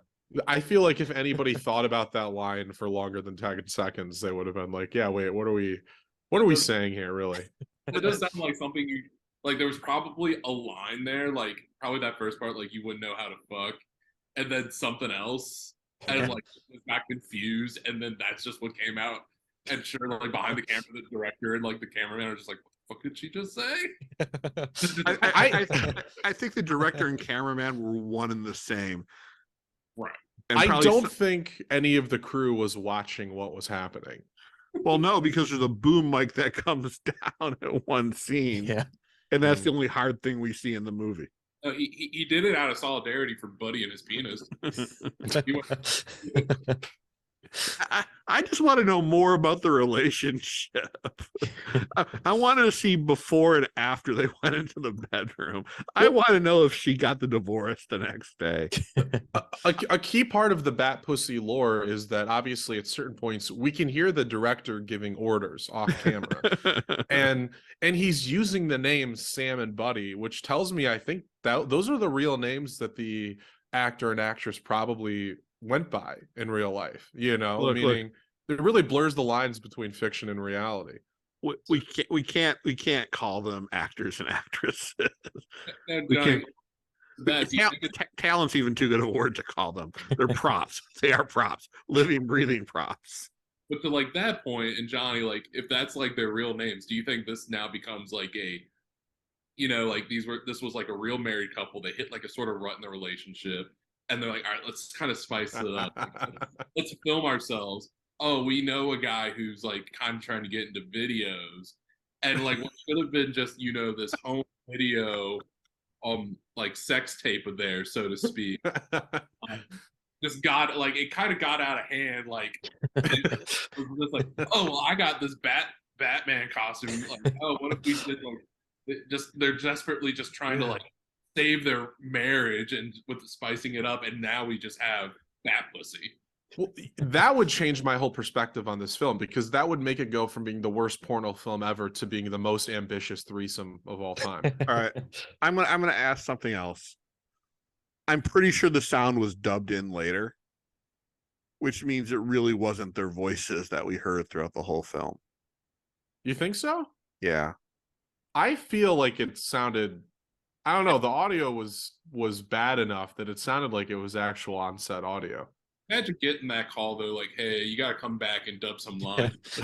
I feel like if anybody thought about that line for longer than 10 seconds, they would have been like, yeah, wait, what are we saying here, really? It does sound like something you like. There was probably a line there, like probably that first part, like you wouldn't know how to fuck, and then something else, and like was got confused, and then that's just what came out. And sure, like behind the camera, the director and like the cameraman are just like, "What the fuck did she just say?" I think the director and cameraman were one and the same. Right. And I don't think any of the crew was watching what was happening. Well, no, because there's a boom mic that comes down at one scene. Yeah. And that's the only hard thing we see in the movie. He did it out of solidarity for Buddy and his penis. I just want to know more about the relationship. I wanted to see before and after they went into the bedroom. I want to know if she got the divorce the next day. A key part of the Bat Pussy lore is that obviously at certain points we can hear the director giving orders off camera, and he's using the names Sam and Buddy, which tells me I think that those are the real names that the actor and actress probably went by in real life, meaning it really blurs the lines between fiction and reality. We can't call them actors and actresses. And, we can't. Talent's even too good a word to call them. They're props. They are props, living, breathing props. But to like that point, and Johnny, like if that's like their real names, do you think this now becomes like a, like this was like a real married couple that hit like a sort of rut in the relationship? And they're like, all right, let's kind of spice it up. Let's film ourselves. Oh, we know a guy who's like kind of trying to get into videos. And like what should have been just, this home video like sex tape of theirs, so to speak. Just got like it kind of got out of hand. Like it was just like, oh well, I got this Batman costume. Like, oh, what if we did like they're desperately just trying to like save their marriage and with spicing it up, and now we just have Bat Pussy. Well, that would change my whole perspective on this film, because that would make it go from being the worst porno film ever to being the most ambitious threesome of all time. All right, I'm gonna ask something else. I'm pretty sure the sound was dubbed in later, which means it really wasn't their voices that we heard throughout the whole film. You think so? Yeah. I feel like it sounded, I don't know, the audio was bad enough that it sounded like it was actual on-set audio. Imagine getting that call though, like, hey, you gotta come back and dub some lines.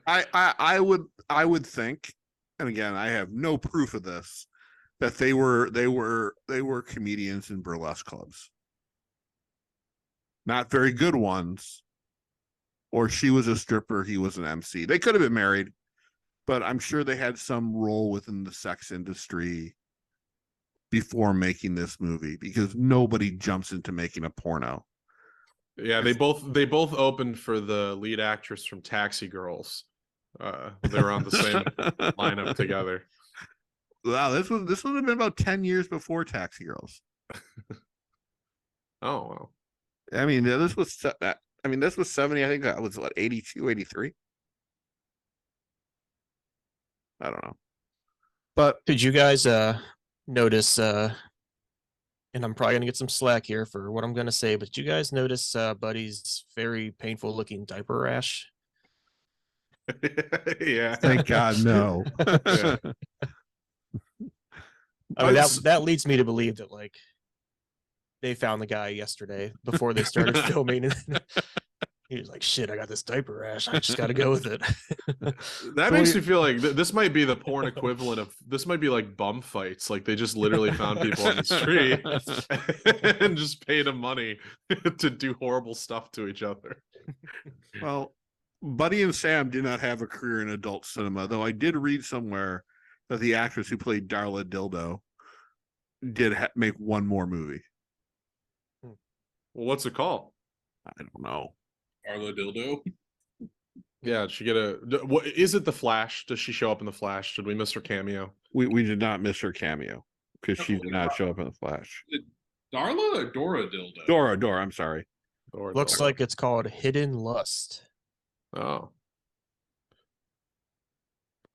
I would think, and again, I have no proof of this, that they were comedians in burlesque clubs. Not very good ones. Or she was a stripper, he was an MC. They could have been married, but I'm sure they had some role within the sex industry before making this movie, because nobody jumps into making a porno. Yeah, they both opened for the lead actress from Taxi Girls. They were on the same lineup together. Wow, this would have been about 10 years before Taxi Girls. Oh wow. I mean, this was 70. I think that was what, 82, 83. I don't know. But did you guys notice and I'm probably gonna get some slack here for what I'm gonna say, but did you guys notice Buddy's very painful looking diaper rash? Yeah. Thank God, no. Yeah. I mean, that leads me to believe that like they found the guy yesterday before they started filming, and he was like, "Shit, I got this diaper rash. I just got to go with it." That makes me feel like this might be the porn equivalent of, this might be like bum fights. Like they just literally found people on the street and just paid them money to do horrible stuff to each other. Well, Buddy and Sam did not have a career in adult cinema, though I did read somewhere that the actress who played Darla Dildo did make one more movie. Well, what's it called? I don't know. Darla Dildo. Yeah, did she get what is it, The Flash? Does she show up in The Flash? Did we miss her cameo? We did not miss her cameo because she did not show up in The Flash. Darla or Dora Dildo? Dora, I'm sorry. Looks like it's called Hidden Lust. Oh.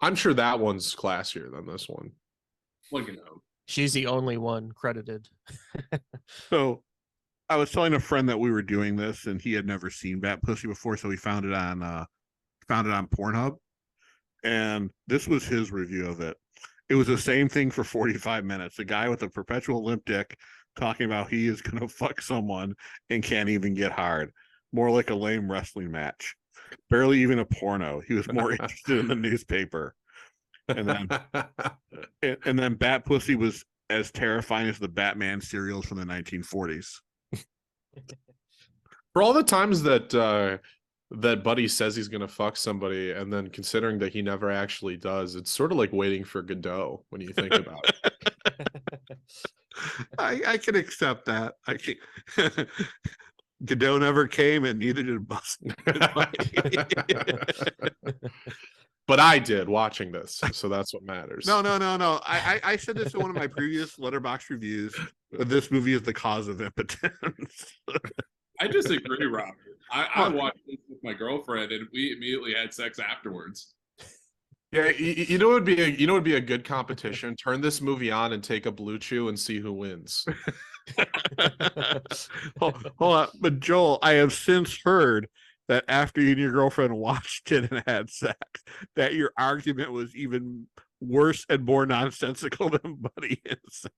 I'm sure that one's classier than this one. Like, She's the only one credited. So I was telling a friend that we were doing this, and he had never seen Bat Pussy before, so he found it on Pornhub, and this was his review of it. It was the same thing for 45 minutes. A guy with a perpetual limp dick talking about he is going to fuck someone and can't even get hard. More like a lame wrestling match. Barely even a porno. He was more interested in the newspaper. And then Bat Pussy was as terrifying as the Batman serials from the 1940s. For all the times that that Buddy says he's gonna fuck somebody, and then considering that he never actually does, it's sort of like waiting for Godot when you think about it. I can accept that. I can. Godot never came, and neither did Bustin'. But I did watching this, so that's what matters. No. I said this in one of my previous Letterboxd reviews. This movie is the cause of impotence. I disagree, Robert. I watched this with my girlfriend, and we immediately had sex afterwards. Yeah, you know, it would be a good competition. Turn this movie on and take a Blue Chew and see who wins. Hold on, but Joel, I have since heard that after you and your girlfriend watched it and had sex, that your argument was even worse and more nonsensical than Buddy and Sam.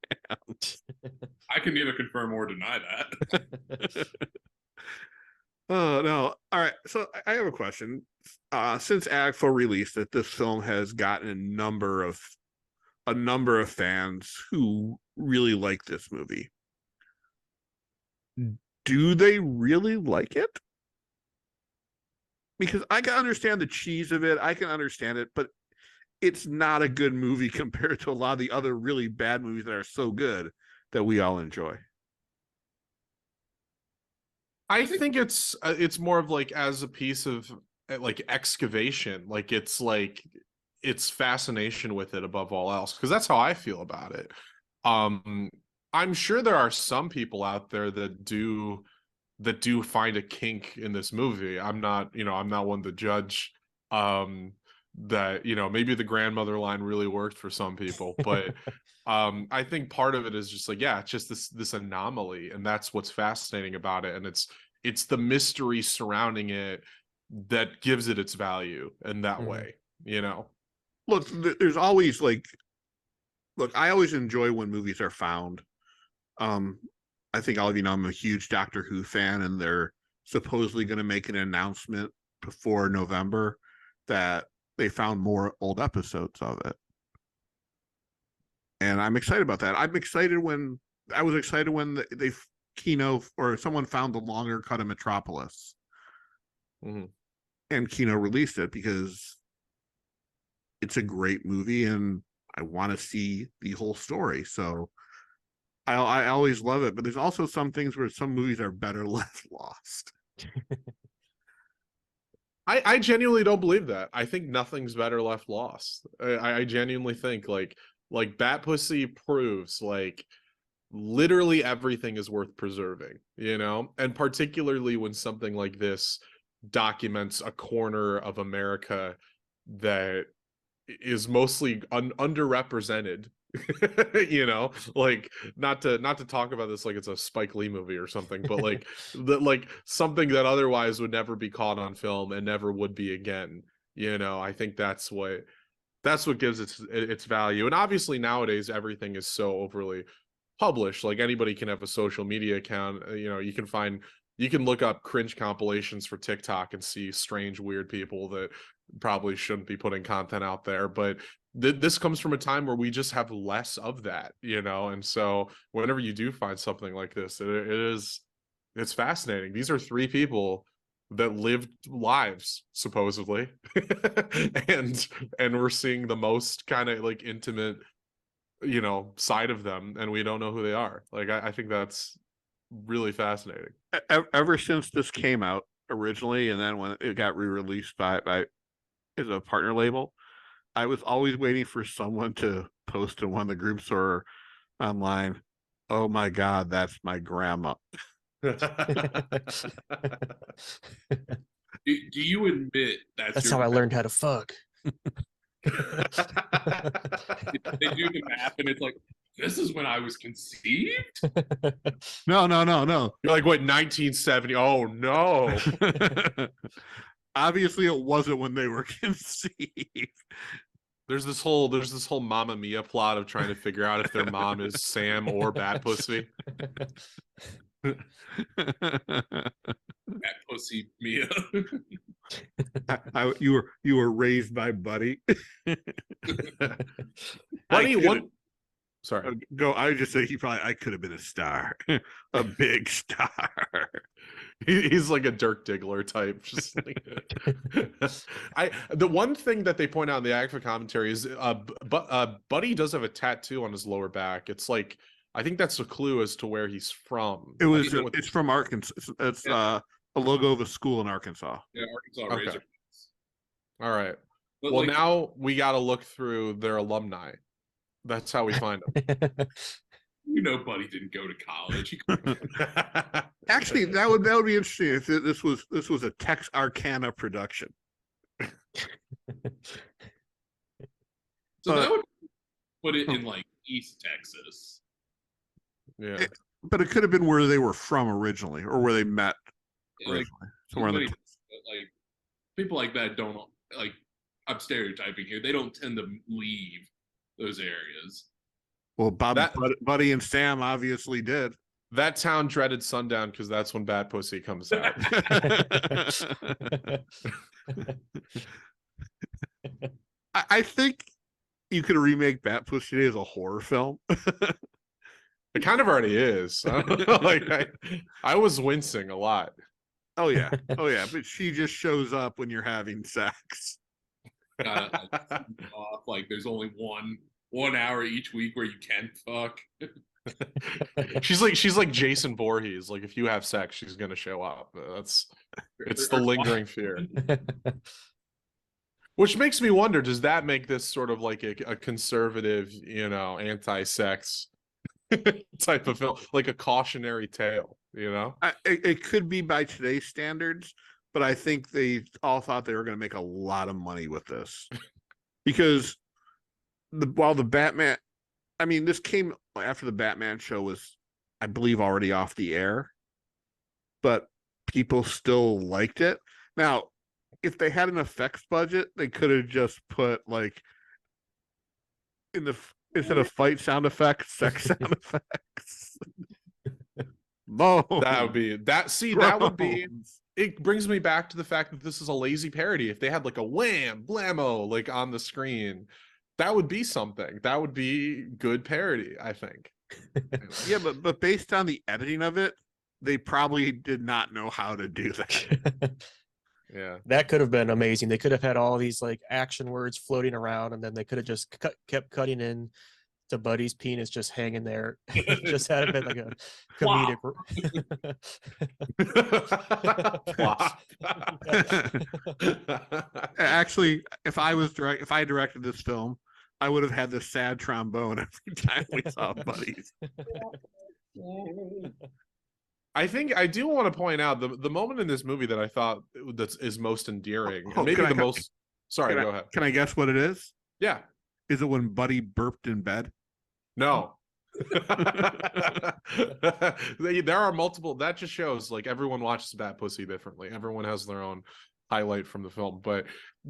I can neither confirm or deny that. Oh no! All right, so I have a question. Since AGFO released it, this film has gotten a number of fans who really like this movie. Do they really like it? Because I can understand the cheese of it, I can understand it, but it's not a good movie compared to a lot of the other really bad movies that are so good that we all enjoy. I think it's more of like as a piece of like excavation, like it's fascination with it above all else, because that's how I feel about it. I'm sure there are some people out there that do find a kink in this movie. I'm not one to judge. That, you know, maybe the grandmother line really worked for some people, but I think part of it is just like, yeah, it's just this anomaly, and that's what's fascinating about it, and it's the mystery surrounding it that gives it its value in that way, you know. Look, there's always I always enjoy when movies are found. I think all of you know I'm a huge Doctor Who fan, and they're supposedly going to make an announcement before November that they found more old episodes of it. And I'm excited about that. I was excited when they Kino or someone found the longer cut of Metropolis. Mm-hmm. And Kino released it because it's a great movie and I want to see the whole story. So I always love it, but there's also some things where some movies are better left lost. I genuinely don't believe that. I think nothing's better left lost. I genuinely think like Bat Pussy proves like literally everything is worth preserving, you know? And particularly when something like this documents a corner of America that is mostly underrepresented. You know, like not to talk about this like it's a Spike Lee movie or something, but like like something that otherwise would never be caught on film and never would be again. You know, I think that's what gives its value. And obviously nowadays everything is so overly published. Like anybody can have a social media account. You know, you can look up cringe compilations for TikTok and see strange, weird people that probably shouldn't be putting content out there. But this comes from a time where we just have less of that, you know? And so whenever you do find something like this, it's fascinating. These are three people that lived lives supposedly and we're seeing the most kind of like intimate, you know, side of them, and we don't know who they are. Like I think that's really fascinating. Ever since this came out originally, and then when it got re-released by as a partner label, I was always waiting for someone to post in one of the groups or online, "Oh my God, that's my grandma." Do you admit that's how I learned how to fuck? They do the math, and it's like this is when I was conceived. No. You're like, what, 1970? Oh no. Obviously, it wasn't when they were conceived. There's this whole Mamma Mia plot of trying to figure out if their mom is Sam or Bat Pussy. That pussy Mia. You were raised by Buddy. Buddy, sorry. Go. I would just say I could have been a star, a big star. He's like a Dirk Diggler type. Just like, the one thing that they point out in the AGFA commentary is, Buddy does have a tattoo on his lower back. It's like, I think that's a clue as to where he's from. It's from Arkansas. It's a logo of a school in Arkansas. Yeah, Arkansas Okay. Razor. All right. But Well, like, now we got to look through their alumni. That's how we find them. Buddy didn't go to college. Actually, that would be interesting if this was a Texarkana production. So that would put it in like East Texas. Yeah. But it could have been where they were from originally, or where they met Like, originally. Somewhere in the like people like that don't, like, I'm stereotyping here. They don't tend to leave those areas. Well, Buddy and Sam obviously did. That town dreaded sundown because that's when Bat Pussy comes out. I think you could remake Bat Pussy Today as a horror film. It kind of already is. Like I was wincing a lot. Oh yeah, but she just shows up when you're having sex. Like there's only one hour each week where you can fuck. She's like Jason Voorhees. Like if you have sex, she's gonna show up. It's the lingering fear. Which makes me wonder, does that make this sort of like a conservative, anti-sex type of film, like a cautionary tale, It could be by today's standards, but I think they all thought they were going to make a lot of money with this. Because while the Batman, I mean, this came after the Batman show was, I believe, already off the air, but people still liked it. Now, if they had an effects budget, they could have just put like instead of fight sound effects, sex sound effects. No, that would be that. See, that would be. It brings me back to the fact that this is a lazy parody. If they had like a wham, blammo, like on the screen, that would be something. That would be good parody, I think. Yeah, but based on the editing of it, they probably did not know how to do that. Yeah, that could have been amazing. They could have had all these like action words floating around, and then they could have just kept cutting in to Buddy's penis just hanging there. Just had it been like a comedic. Actually, if I directed this film, I would have had this sad trombone every time we saw Buddies. I think I do want to point out the moment in this movie that I thought is most endearing, and maybe the most. Sorry, go ahead. Can I guess what it is? Yeah. Is it when Buddy burped in bed? No. There are multiple. That just shows like everyone watches Bat Pussy differently. Everyone has their own highlight from the film, but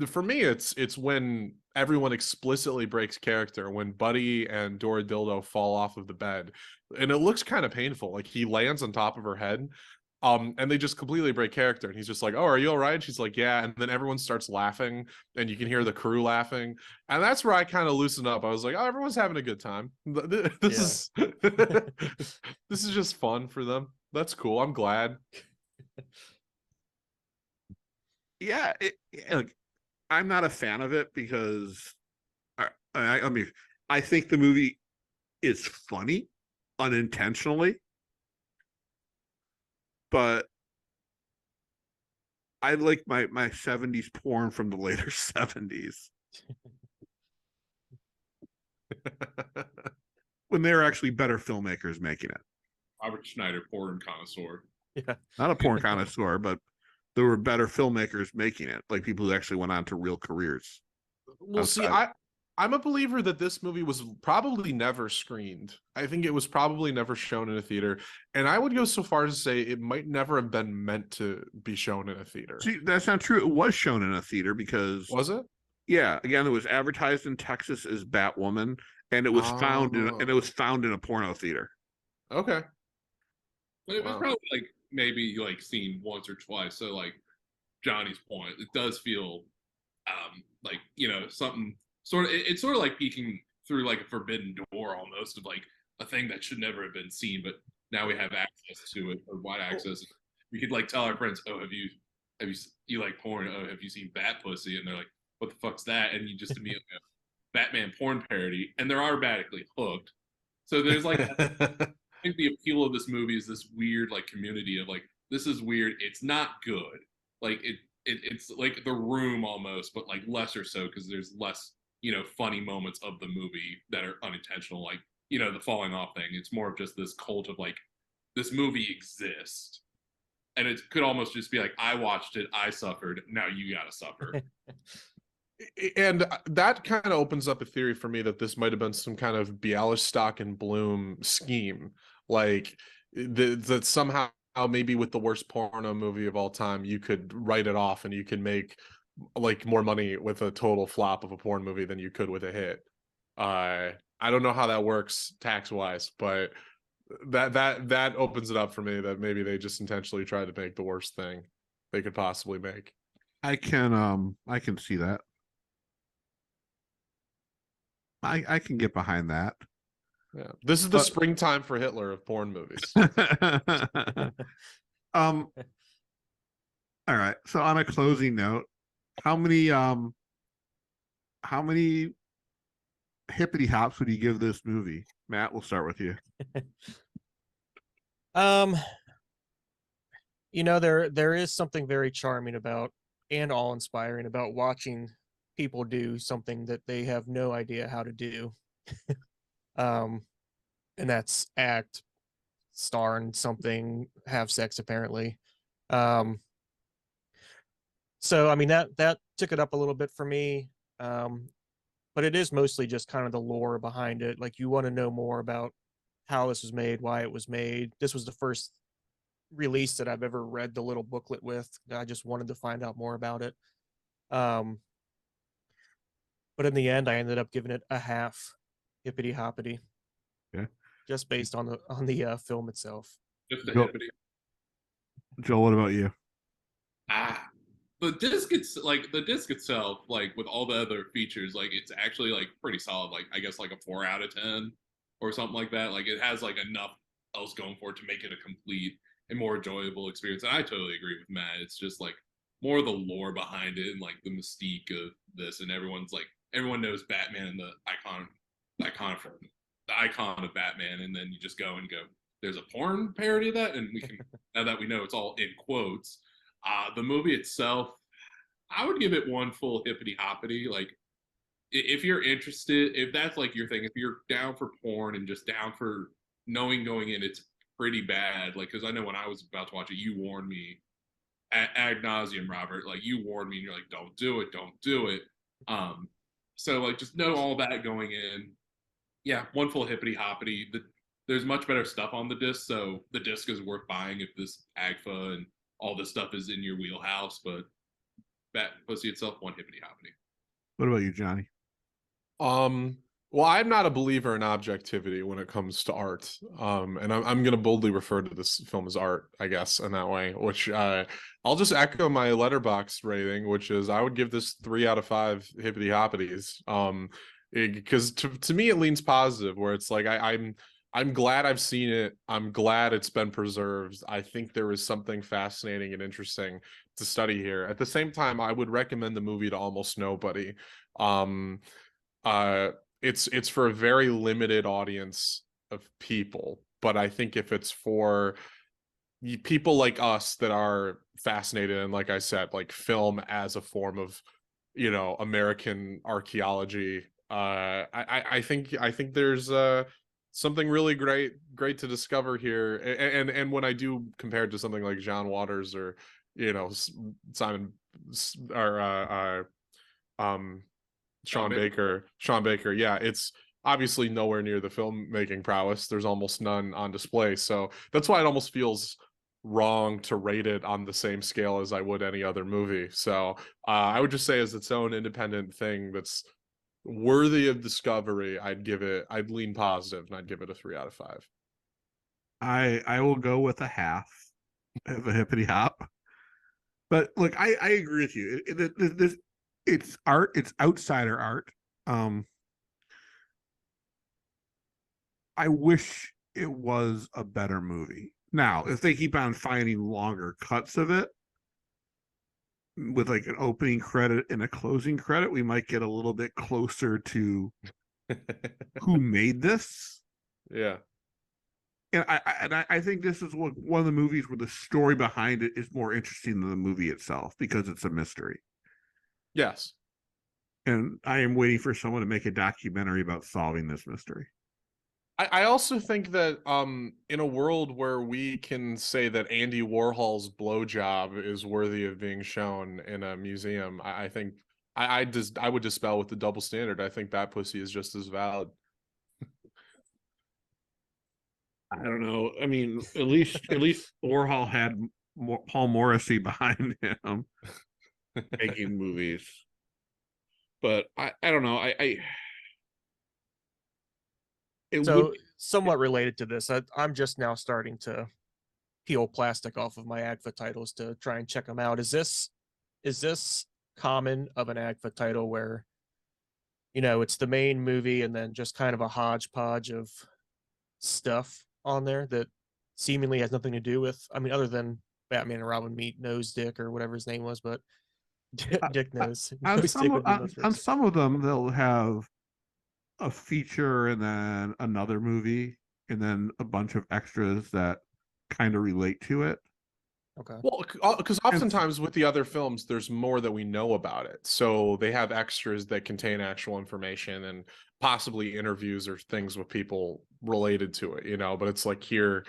for me, it's when everyone explicitly breaks character, when Buddy and Dora Dildo fall off of the bed, and it looks kind of painful. Like he lands on top of her head, and they just completely break character, and he's just like, "Oh, are you all right?" She's like, "Yeah," and then everyone starts laughing, and you can hear the crew laughing, and that's where I kind of loosened up. I was like, "Oh, everyone's having a good time. This is just fun for them. That's cool. I'm glad." Yeah, look, I'm not a fan of it because I mean, I think the movie is funny unintentionally, but I like my 70s porn from the later 70s when they were actually better filmmakers making it. Robert Schneider, porn connoisseur. Yeah. Not a porn connoisseur, but there were better filmmakers making it, like people who actually went on to real careers. Well, see, outside. I'm a believer that this movie was probably never screened. I think it was probably never shown in a theater. And I would go so far as to say it might never have been meant to be shown in a theater. See, that's not true. It was shown in a theater because, Was it? yeah, again, it was advertised in Texas as Batwoman, and it was found in a porno theater. Okay. But it was Wow. probably like maybe like seen once or twice. So like Johnny's point, it does feel like, you know, something sort of, it's sort of like peeking through like a forbidden door almost, of like a thing that should never have been seen, but now we have access to it, or wide access. We could like tell our friends, oh, you like porn? Oh, have you seen Bat Pussy? And they're like, what the fuck's that? And you just immediately have Batman porn parody, and they're automatically hooked. So there's like, I think the appeal of this movie is this weird like community of like, this is weird, it's not good. Like it's like The Room almost, but like lesser so, because there's less, you know, funny moments of the movie that are unintentional, like, you know, the falling off thing. It's more of just this cult of like, this movie exists, and it could almost just be like, I watched it, I suffered, now you gotta suffer. And that kind of opens up a theory for me that this might have been some kind of Bialystok and Bloom scheme, like that somehow maybe with the worst porno movie of all time, you could write it off and you can make like more money with a total flop of a porn movie than you could with a hit. I don't know how that works tax wise, but that opens it up for me that maybe they just intentionally tried to make the worst thing they could possibly make. I can see that. I can get behind that. Yeah, this is the springtime for Hitler of porn movies. All right. So on a closing note, how many hippity hops would you give this movie? Matt, we'll start with you. You know, there is something very charming about and awe-inspiring about watching people do something that they have no idea how to do. And that's act, star in something, have sex apparently. So I mean that took it up a little bit for me. But it is mostly just kind of the lore behind it. Like, you want to know more about how this was made, why it was made. This was the first release that I've ever read the little booklet with. I just wanted to find out more about it. But in the end, I ended up giving it a half hippity hoppity. Yeah. Just based on the film itself. Just the Joel, hippity. Joel, what about you? The disc itself, like with all the other features, like it's actually like pretty solid. Like I guess like a 4 out of 10 or something like that. Like it has like enough else going for it to make it a complete and more enjoyable experience. And I totally agree with Matt. It's just like more of the lore behind it and like the mystique of this. And everyone knows Batman and the icon of Batman. And then you just go and go, there's a porn parody of that, and we can now that we know it's all in quotes. The movie itself, I would give it one full hippity hoppity. Like, if you're interested, if that's like your thing, if you're down for porn and just down for knowing going in, it's pretty bad. Like, because I know when I was about to watch it, you warned me ad nauseum, Robert. Like, you warned me, and you're like, don't do it, don't do it. So like, just know all that going in. Yeah, one full hippity hoppity. There's much better stuff on the disc, so the disc is worth buying if this AGFA and all this stuff is in your wheelhouse. But Bat Pussy itself, one hippity hoppity. What about you, Johnny? Well, I'm not a believer in objectivity when it comes to art. And I'm going to boldly refer to this film as art, I guess, in that way, which I'll just echo my Letterboxd rating, which is I would give this 3 out of 5 hippity hoppities. Because to me, it leans positive, where it's like I'm glad I've seen it. I'm glad it's been preserved. I think there is something fascinating and interesting to study here. At the same time, I would recommend the movie to almost nobody. It's for a very limited audience of people, but I think if it's for people like us that are fascinated, and like I said, like film as a form of, you know, American archaeology, I think there's something really great to discover here. And when I do compare it to something like John Waters or, you know, Simon or Sean Baker. Yeah, it's obviously nowhere near the filmmaking prowess. There's almost none on display. So that's why it almost feels wrong to rate it on the same scale as I would any other movie. So I would just say as its own independent thing that's worthy of discovery, I'd lean positive and I'd give it a 3 out of 5. I will go with a half of a hippity hop. But look, I agree with you. It's art, it's outsider art. I wish it was a better movie. Now, if they keep on finding longer cuts of it with like an opening credit and a closing credit, we might get a little bit closer to who made this. Yeah. And I think this is one of the movies where the story behind it is more interesting than the movie itself because it's a mystery. Yes. And I am waiting for someone to make a documentary about solving this mystery. I also think that in a world where we can say that Andy Warhol's blowjob is worthy of being shown in a museum, I think I would dispel with the double standard. I think that pussy is just as valid. I don't know. I mean, at least Warhol had Paul Morrissey behind him making movies. But I don't know. Somewhat related to this, I'm just now starting to peel plastic off of my AGFA titles to try and check them out. Is this common of an AGFA title where, you know, it's the main movie and then just kind of a hodgepodge of stuff on there that seemingly has nothing to do with, I mean, other than Batman and Robin meet Nose Dick or whatever his name was, but Dick Nose. On some of them, they'll have a feature and then another movie and then a bunch of extras that kind of relate to it. Okay. Well, because oftentimes with the other films, there's more that we know about it. So they have extras that contain actual information and possibly interviews or things with people related to it, you know, but it's like here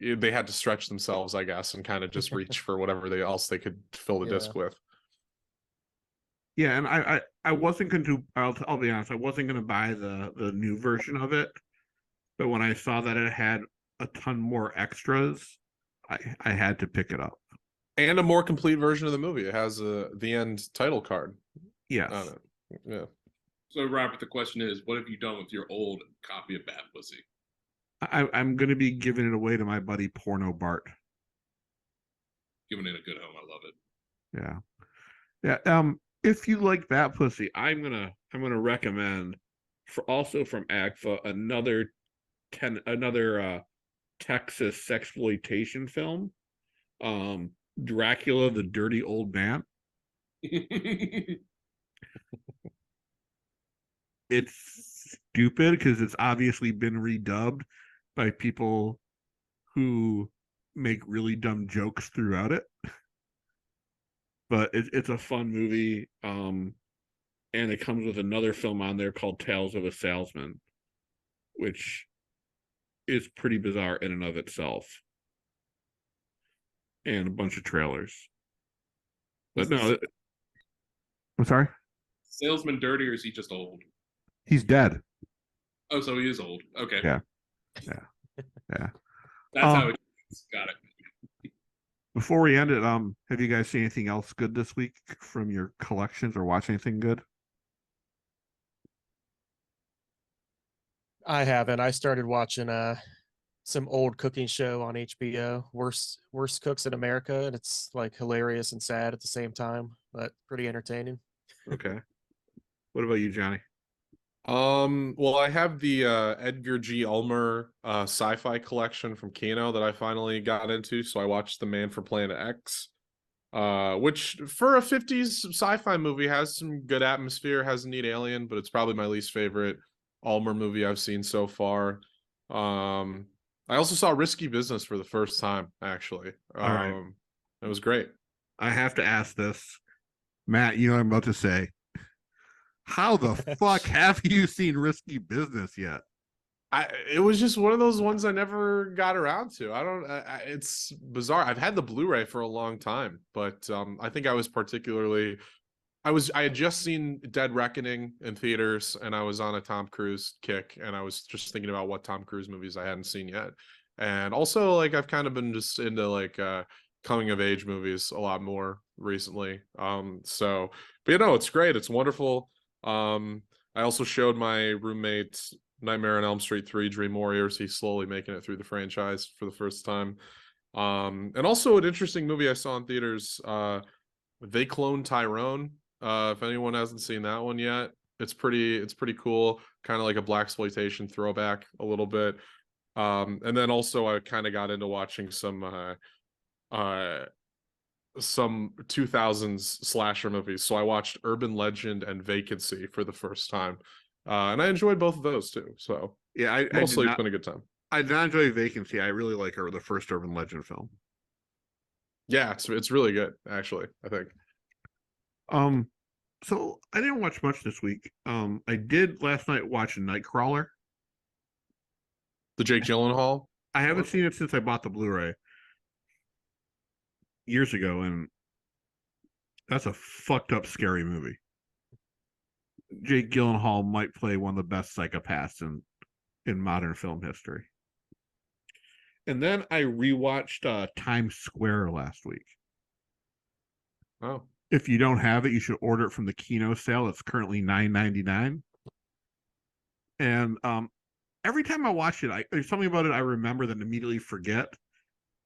they had to stretch themselves, I guess, and kind of just reach for whatever else they could fill the disc with. Yeah, and I wasn't going to. I'll be honest. I wasn't going to buy the new version of it, but when I saw that it had a ton more extras, I had to pick it up. And a more complete version of the movie. It has the end title card. Yes. On it. Yeah. So Robert, the question is, what have you done with your old copy of Bad Pussy? I'm going to be giving it away to my buddy Porno Bart. Giving it a good home. I love it. Yeah. If you like Bat Pussy, I'm gonna recommend also from AGFA another Texas sexploitation film, Dracula the Dirty Old Man. It's stupid because it's obviously been redubbed by people who make really dumb jokes throughout it. But it's a fun movie, and it comes with another film on there called Tales of a Salesman, which is pretty bizarre in and of itself, and a bunch of trailers. But no, I'm sorry? Salesman dirty, or is he just old? He's dead. Oh, so he is old. Okay. Yeah. That's how it is. Got it. Before we end it, have you guys seen anything else good this week from your collections or watch anything good? I haven't. I started watching some old cooking show on HBO, Worst Cooks in America, and it's like hilarious and sad at the same time, but pretty entertaining. Okay. What about you, Johnny? Well, I have the Edgar G. Ulmer sci-fi collection from Kino that I finally got into. So I watched The Man from Planet X, which for a 50s sci-fi movie has some good atmosphere, has a neat alien, but it's probably my least favorite Ulmer movie I've seen so far. I also saw Risky Business for the first time, actually. All right. It was great. I have to ask this. Matt, you know what I'm about to say. How the fuck have you seen Risky Business yet? It was just one of those ones I never got around to. It's bizarre. I've had the Blu-ray for a long time, but I think I was particularly I had just seen Dead Reckoning in theaters, and I was on a Tom Cruise kick, and I was just thinking about what Tom Cruise movies I hadn't seen yet. And also, like, I've kind of been just into like coming of age movies a lot more recently. So but you know, it's great, it's wonderful. I also showed my roommate Nightmare on Elm Street 3 Dream Warriors. He's slowly making it through the franchise for the first time. And also an interesting movie I saw in theaters, They Clone Tyrone. If anyone hasn't seen that one yet, it's pretty cool, kind of like a blaxploitation throwback a little bit. And then also I kind of got into watching some 2000s slasher movies. So I watched Urban Legend and Vacancy for the first time. And I enjoyed both of those too. So Yeah, mostly it's been a good time. I did not enjoy Vacancy. I really like the first Urban Legend film. Yeah, it's really good, actually, I think. So I didn't watch much this week. I did last night watch Nightcrawler. The Jake Gyllenhaal. I haven't seen it since I bought the Blu-ray years ago, and that's a fucked up, scary movie. Jake Gyllenhaal might play one of the best psychopaths in modern film history. And then I rewatched Times Square last week. Oh. If you don't have it, you should order it from the Kino sale. It's currently $9.99. And every time I watch it, there's something about it I remember that immediately forget.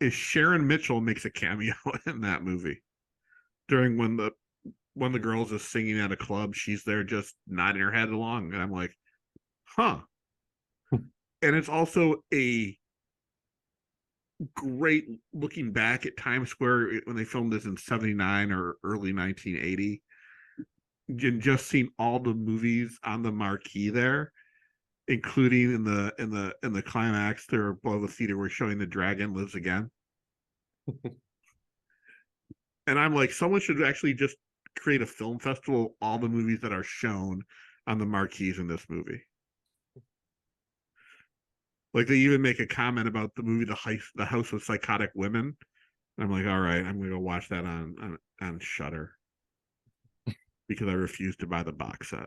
Is Sharon Mitchell makes a cameo in that movie during when the girls is singing at a club. She's there just nodding her head along, and I'm like, huh. And it's also a great looking back at Times Square when they filmed this in 79 or early 1980, and just seeing all the movies on the marquee there, including in the climax there above the theater we're showing The Dragon Lives Again. And I'm like, someone should actually just create a film festival of all the movies that are shown on the marquees in this movie. Like, they even make a comment about the movie The House of Psychotic Women. I'm like, all right, I'm gonna go watch that on Shudder because I refuse to buy the box set.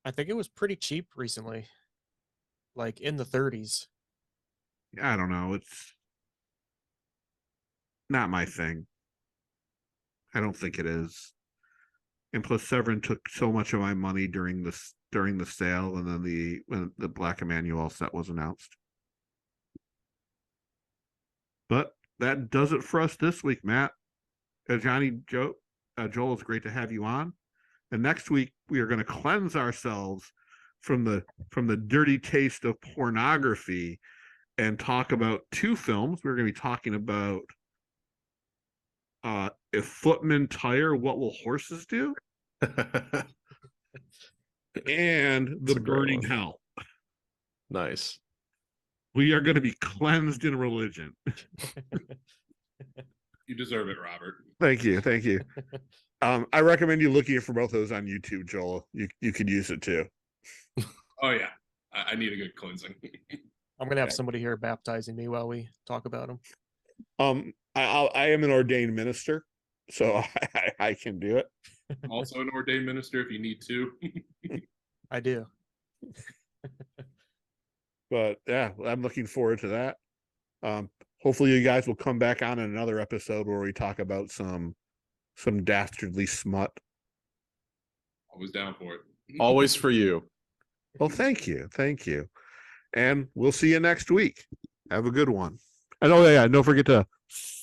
I think it was pretty cheap recently, like in the 30s. I don't know. It's not my thing. I don't think it is. And plus, Severin took so much of my money during the sale, and then when the Black Emmanuel set was announced. But that does it for us this week, Matt. Joel, it's great to have you on. And next week we are going to cleanse ourselves from the dirty taste of pornography and talk about two films. We're going to be talking about If Footmen Tire, What Will Horses Do? And The Burning Hell. Nice. We are going to be cleansed in religion. You deserve it, Robert. Thank you. I recommend you looking for both of those on YouTube, Joel. You could use it too. Oh yeah, I need a good cleansing. I'm gonna have somebody here baptizing me while we talk about them. I am an ordained minister, so I can do it. Also an ordained minister if you need to. I do. But yeah, I'm looking forward to that. Hopefully you guys will come back on in another episode where we talk about some dastardly smut. Always down for it. Always for you. Well, thank you. And we'll see you next week. Have a good one. And don't forget to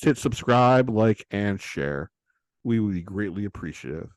hit subscribe, like, and share. We would be greatly appreciative.